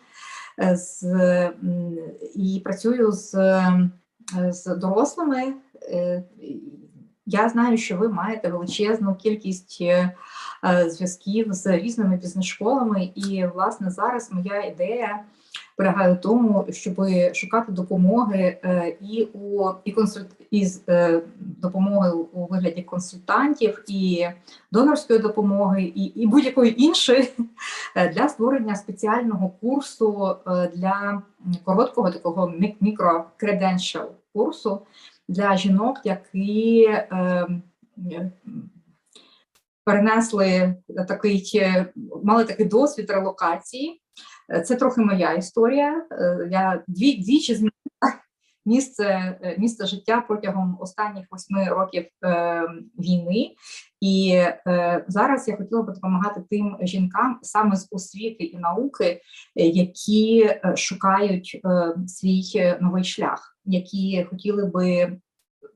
І працюю з дорослими. Я знаю, що ви маєте величезну кількість зв'язків з різними бізнес-школами, і, власне, зараз моя ідея полягає в тому, щоб шукати допомоги і допомоги у вигляді консультантів, і донорської допомоги, і будь-якої іншої для створення спеціального курсу для короткого такого мікро-credential курсу для жінок, які мали такий досвід релокації. Це трохи моя історія. Я двічі змінила місце життя протягом останніх 8 років війни. І зараз я хотіла б допомагати тим жінкам саме з освіти і науки, які шукають свій новий шлях, які хотіли би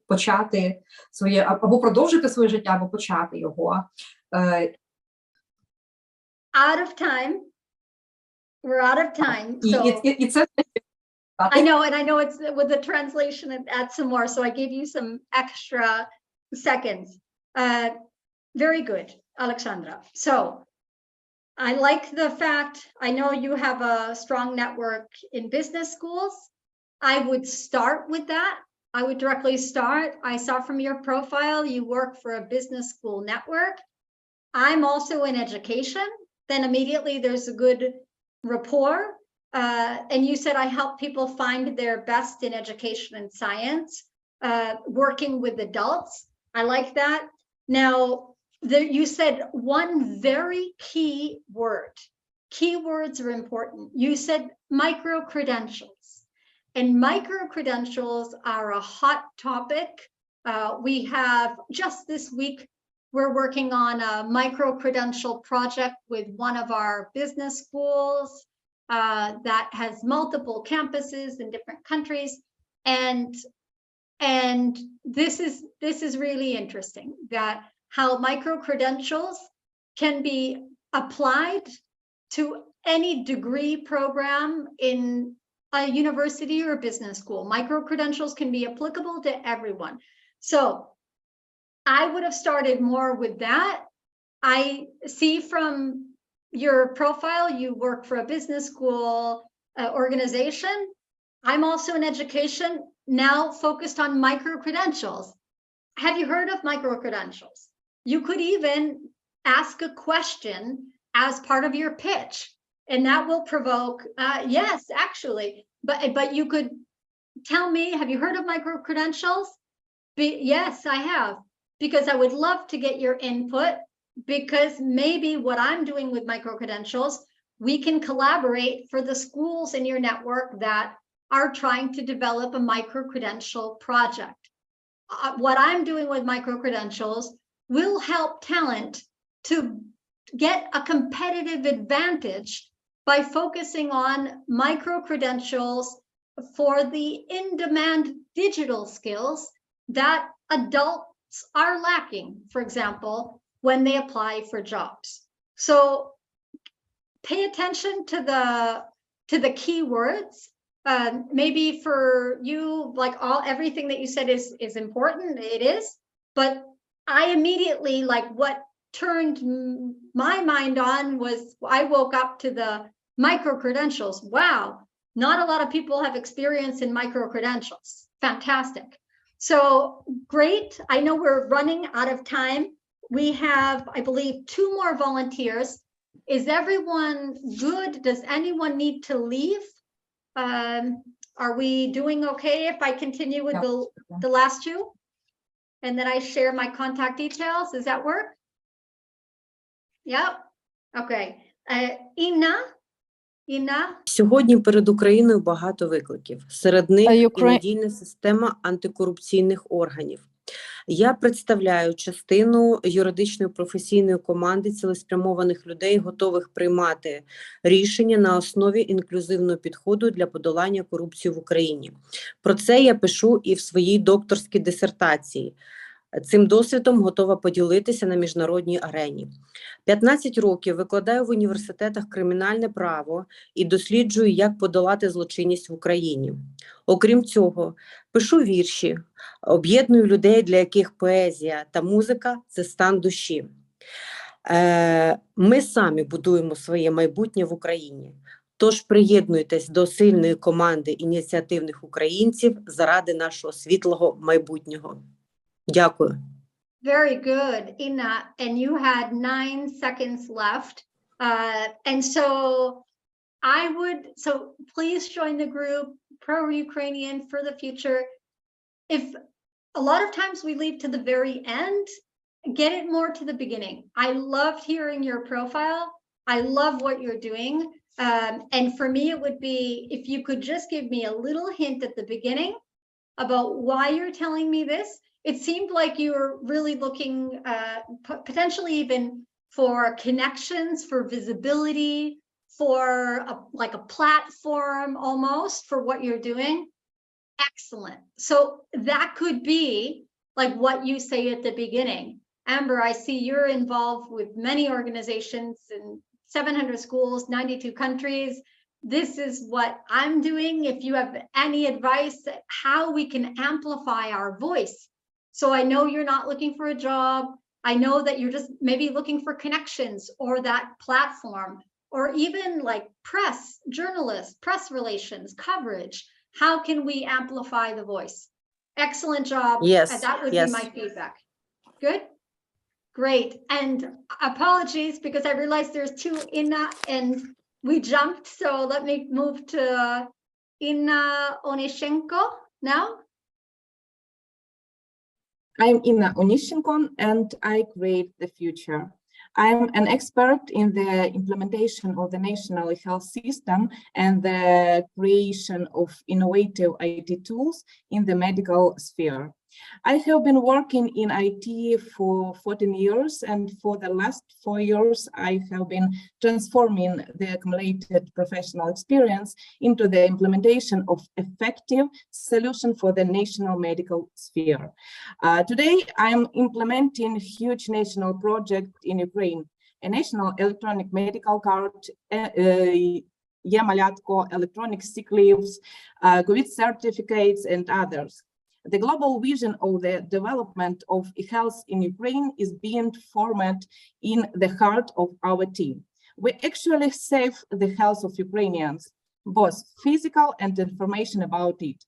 почати своє, або продовжити своє життя, або почати його. Out of time. We're out of time. So It's I know it's with the translation it adds some more, so I gave you some extra seconds. Very good, Alexandra. So I like the fact, I know you have a strong network in business schools. I would start with that. I would directly start. I saw from your profile, you work for a business school network. I'm also in education. Then immediately there's a good rapport. And you said I help people find their best in education and science, working with adults. I like that. Now, you said one very key word. Keywords are important. You said micro-credentials. And micro-credentials are a hot topic. We have just this week, we're working on a micro-credential project with one of our business schools that has multiple campuses in different countries. And this is really interesting, that how micro-credentials can be applied to any degree program in a university or a business school. Micro-credentials can be applicable to everyone. So I would have started more with that. I see from your profile, you work for a business school organization. I'm also in education, now focused on micro-credentials. Have you heard of micro-credentials? You could even ask a question as part of your pitch, and that will provoke, yes, actually, but you could tell me, have you heard of micro-credentials? Yes, I have, because I would love to get your input, because maybe what I'm doing with micro-credentials, we can collaborate for the schools in your network that are trying to develop a micro-credential project. What I'm doing with micro-credentials will help talent to get a competitive advantage by focusing on micro-credentials for the in-demand digital skills that adults are lacking, for example, when they apply for jobs. So pay attention to the keywords. Maybe for you, like everything that you said is important, it is, but I immediately, like, what turned my mind on was I woke up to the micro-credentials. Wow, not a lot of people have experience in micro-credentials. Fantastic. So great. I know we're running out of time. We have, I believe, 2 more volunteers. Is everyone good? Does anyone need to leave? Are we doing okay if I continue with the last 2? And then I share my contact details. Does that work? Yep. Okay. Інна? Сьогодні перед Україною багато викликів. Серед них і надійна система антикорупційних органів. Я представляю частину юридичної професійної команди цілеспрямованих людей, готових приймати рішення на основі інклюзивного підходу для подолання корупції в Україні. Про це я пишу і в своїй докторській дисертації. Цим досвідом готова поділитися на міжнародній арені. 15 років викладаю в університетах кримінальне право і досліджую, як подолати злочинність в Україні. Окрім цього, пишу вірші, об'єдную людей, для яких поезія та музика – це стан душі. Ми самі будуємо своє майбутнє в Україні. Тож приєднуйтесь до сильної команди ініціативних українців заради нашого світлого майбутнього. Дякую. Very good, Inna. And you had 9 seconds left. And so please join the group, Pro-Ukrainian for the Future. If a lot of times we leave to the very end, get it more to the beginning. I loved hearing your profile. I love what you're doing. And for me, it would be, if you could just give me a little hint at the beginning about why you're telling me this. It seemed like you were really looking potentially even for connections, for visibility, for like a platform almost for what you're doing. Excellent. So that could be like what you say at the beginning. Amber, I see you're involved with many organizations in 700 schools, 92 countries. This is what I'm doing. If you have any advice how we can amplify our voice. So I know you're not looking for a job. I know that you're just maybe looking for connections or that platform, or even like press, journalists, press relations, coverage. How can we amplify the voice? Excellent job. Yes, That would yes. be my feedback. Good. Great. And apologies because I realized there's two Inna and we jumped. So let me move to Inna Onishenko now. I'm Inna Onishenko and I create the future. I'm an expert in the implementation of the national health system and the creation of innovative IT tools in the medical sphere. I have been working in IT for 14 years, and for the last 4 years, I have been transforming the accumulated professional experience into the implementation of effective solution for the national medical sphere. Today, I am implementing a huge national project in Ukraine, a national electronic medical card, Yemalyatko, electronic sick leaves, COVID certificates, and others. The global vision of the development of health in Ukraine is being formed in the heart of our team. We actually save the health of Ukrainians, both physical and information about it.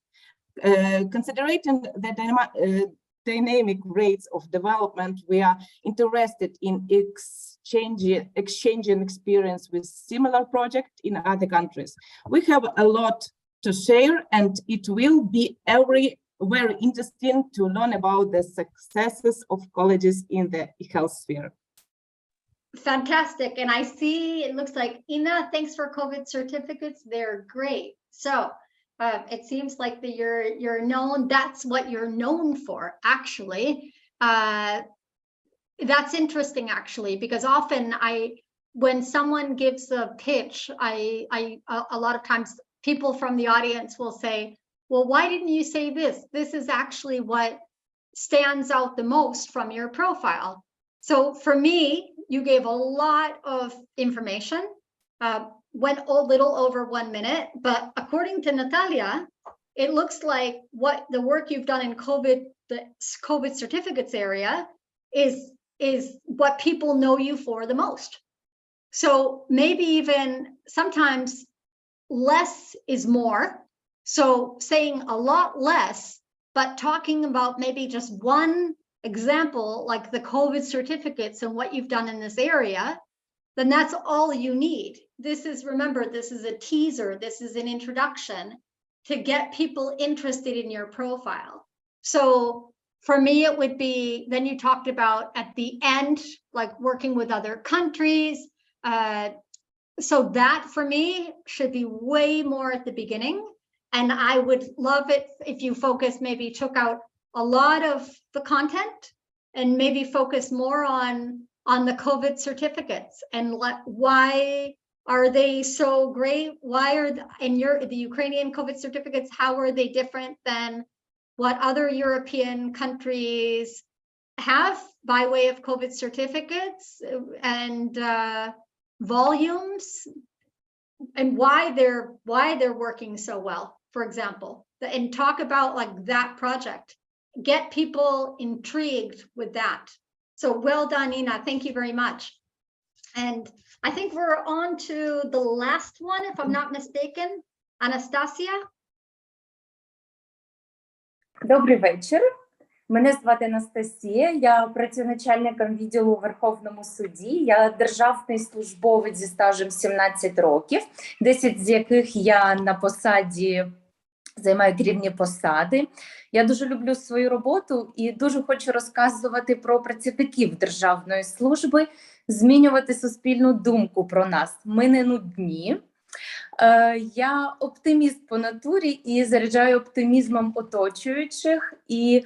Considering the dynamic rates of development, we are interested in exchanging experience with similar projects in other countries. We have a lot to share, and it will be very interesting to learn about the successes of colleges in the health sphere. Fantastic. And I see it looks like Ina, thanks for COVID certificates. They're great. So it seems like that you're known, that's what you're known for, actually. That's interesting, actually, because often when someone gives a pitch, a lot of times people from the audience will say, well, why didn't you say this? This is actually what stands out the most from your profile. So for me, you gave a lot of information, went a little over 1 minute, but according to Natalia, it looks like what the work you've done in COVID, the COVID certificates area is what people know you for the most. So maybe even sometimes less is more. So saying a lot less, but talking about maybe just one example, like the COVID certificates and what you've done in this area, then that's all you need. This is, remember, this is a teaser. This is an introduction to get people interested in your profile. So for me, it would be, then you talked about at the end, like working with other countries. So that for me should be way more at the beginning. And I would love it if you maybe took out a lot of the content and maybe focus more on the COVID certificates and why are they so great? Why are the Ukrainian COVID certificates, how are they different than what other European countries have by way of COVID certificates and volumes, and why they're working so well, for example, and talk about like that project, get people intrigued with that. So well done, Nina. Thank you very much. And I think we're on to the last one, if I'm not mistaken, Anastasia. Добрий вечір. Мене звати Анастасія, я працюю начальником відділу у Верховному суді. Я державний службовець зі стажем 17 років, 10 з яких я на посаді займаю керівні посади. Я дуже люблю свою роботу і дуже хочу розказувати про працівників державної служби, змінювати суспільну думку про нас. Ми не нудні. Я оптиміст по натурі і заряджаю оптимізмом оточуючих. І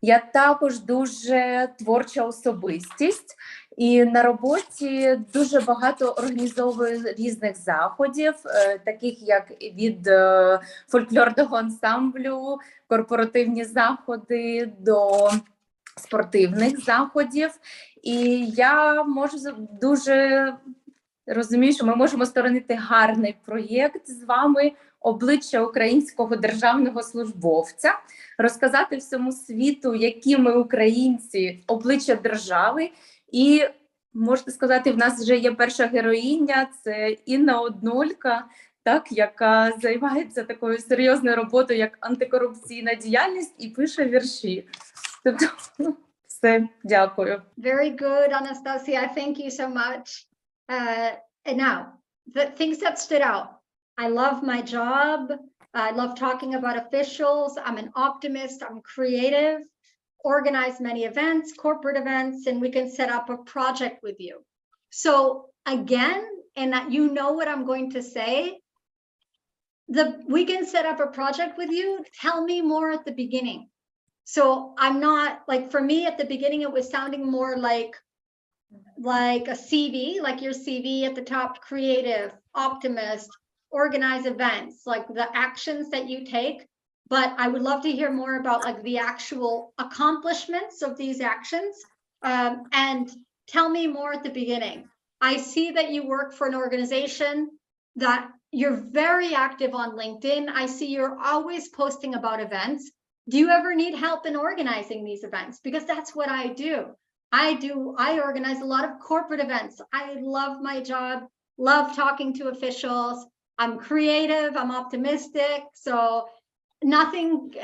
я також дуже творча особистість. І на роботі дуже багато організовую різних заходів, таких як від фольклорного ансамблю, корпоративні заходи до спортивних заходів. І я можу дуже розумію, що ми можемо створити гарний проєкт з вами, обличчя українського державного службовця, розказати всьому світу, які ми українці, обличчя держави. І, можете сказати, в нас вже є перша героїня, це Інна Однолька, так, яка займається такою серйозною роботою, як антикорупційна діяльність, і пише вірші. Тобто, все, дякую. Very good, Anastasia. Thank you so much. And now, the things that stood out. I love my job. I love talking about officials. I'm an optimist. I'm creative. Organize many events, corporate events, and we can set up a project with you. So again, and that you know what I'm going to say, we can set up a project with you. Tell me more at the beginning. So I'm not, like, for me at the beginning, it was sounding more like a CV, like your CV at the top, creative, optimist, organize events, like the actions that you take. But I would love to hear more about like the actual accomplishments of these actions. And tell me more at the beginning. I see that you work for an organization that you're very active on LinkedIn. I see you're always posting about events. Do you ever need help in organizing these events? Because that's what I do. I organize a lot of corporate events. I love my job, love talking to officials. I'm creative, I'm optimistic. So nothing,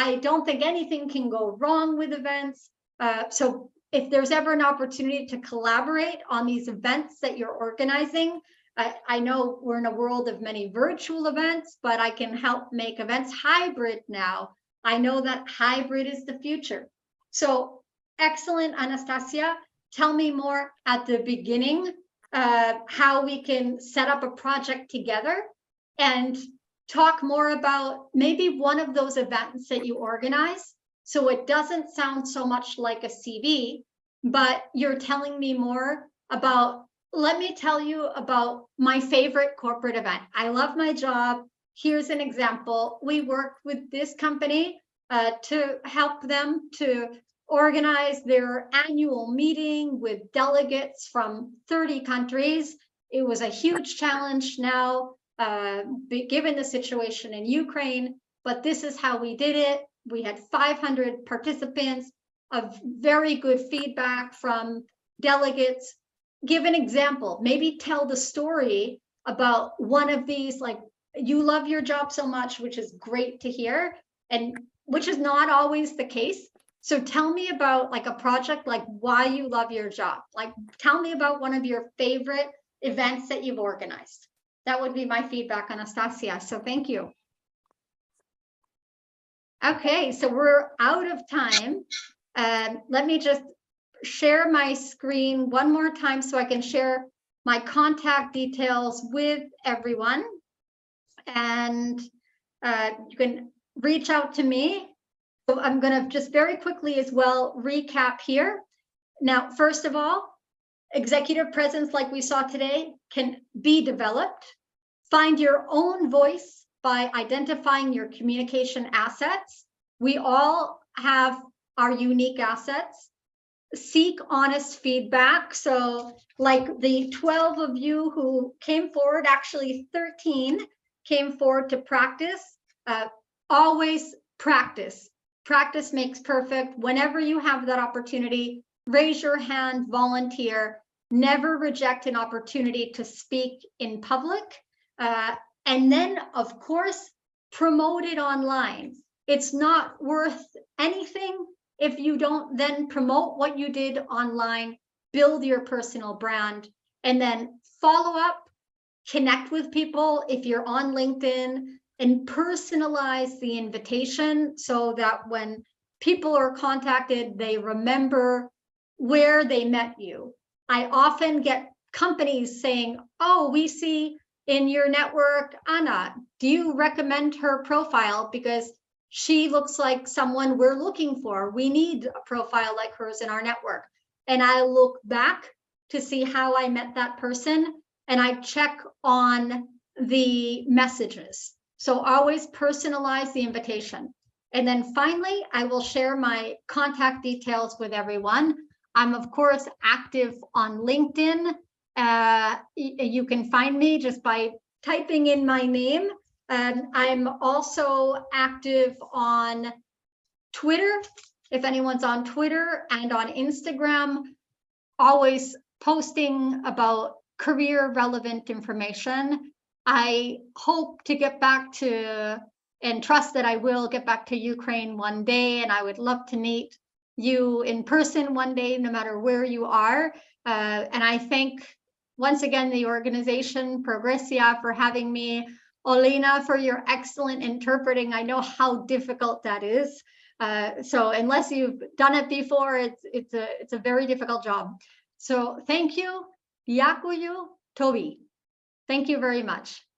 I don't think anything can go wrong with events. So if there's ever an opportunity to collaborate on these events that you're organizing, I know we're in a world of many virtual events, but I can help make events hybrid now. I know that hybrid is the future. So excellent, Anastasia. Tell me more at the beginning, how we can set up a project together, and talk more about maybe one of those events that you organize. So it doesn't sound so much like a CV, but you're telling me more about, let me tell you about my favorite corporate event. I love my job. Here's an example. We worked with this company to help them to organize their annual meeting with delegates from 30 countries. It was a huge challenge now, given the situation in Ukraine, but this is how we did it. We had 500 participants, of very good feedback from delegates. Give an example, maybe tell the story about one of these, like, you love your job so much, which is great to hear, and which is not always the case. So tell me about like a project, like why you love your job. Like, tell me about one of your favorite events that you've organized. That would be my feedback, Anastasia. So thank you. Okay, so we're out of time. Let me just share my screen one more time so I can share my contact details with everyone. And you can reach out to me. So I'm going to just very quickly as well recap here. Now, first of all, executive presence, like we saw today, can be developed. Find your own voice by identifying your communication assets. We all have our unique assets. Seek honest feedback. So like the 12 of you who came forward, actually 13 came forward to practice. Always practice. Practice makes perfect. Whenever you have that opportunity, raise your hand, volunteer. Never reject an opportunity to speak in public. And then, of course, promote it online. It's not worth anything if you don't then promote what you did online, build your personal brand, and then follow up, connect with people if you're on LinkedIn, and personalize the invitation so that when people are contacted, they remember where they met you. I often get companies saying, oh, we see in your network, Anna, do you recommend her profile? Because she looks like someone we're looking for. We need a profile like hers in our network. And I look back to see how I met that person, and I check on the messages. So always personalize the invitation. And then finally, I will share my contact details with everyone. I'm of course active on LinkedIn. You can find me just by typing in my name. I'm also active on Twitter, if anyone's on Twitter, and on Instagram, always posting about career relevant information. I hope to get back to, and trust that I will get back to Ukraine one day, and I would love to meet you in person one day, no matter where you are. And I thank once again the organization Progressia for having me, Olena for your excellent interpreting. I know how difficult that is. So unless you've done it before, it's a very difficult job. So thank you, Дякую, Toby. Thank you very much.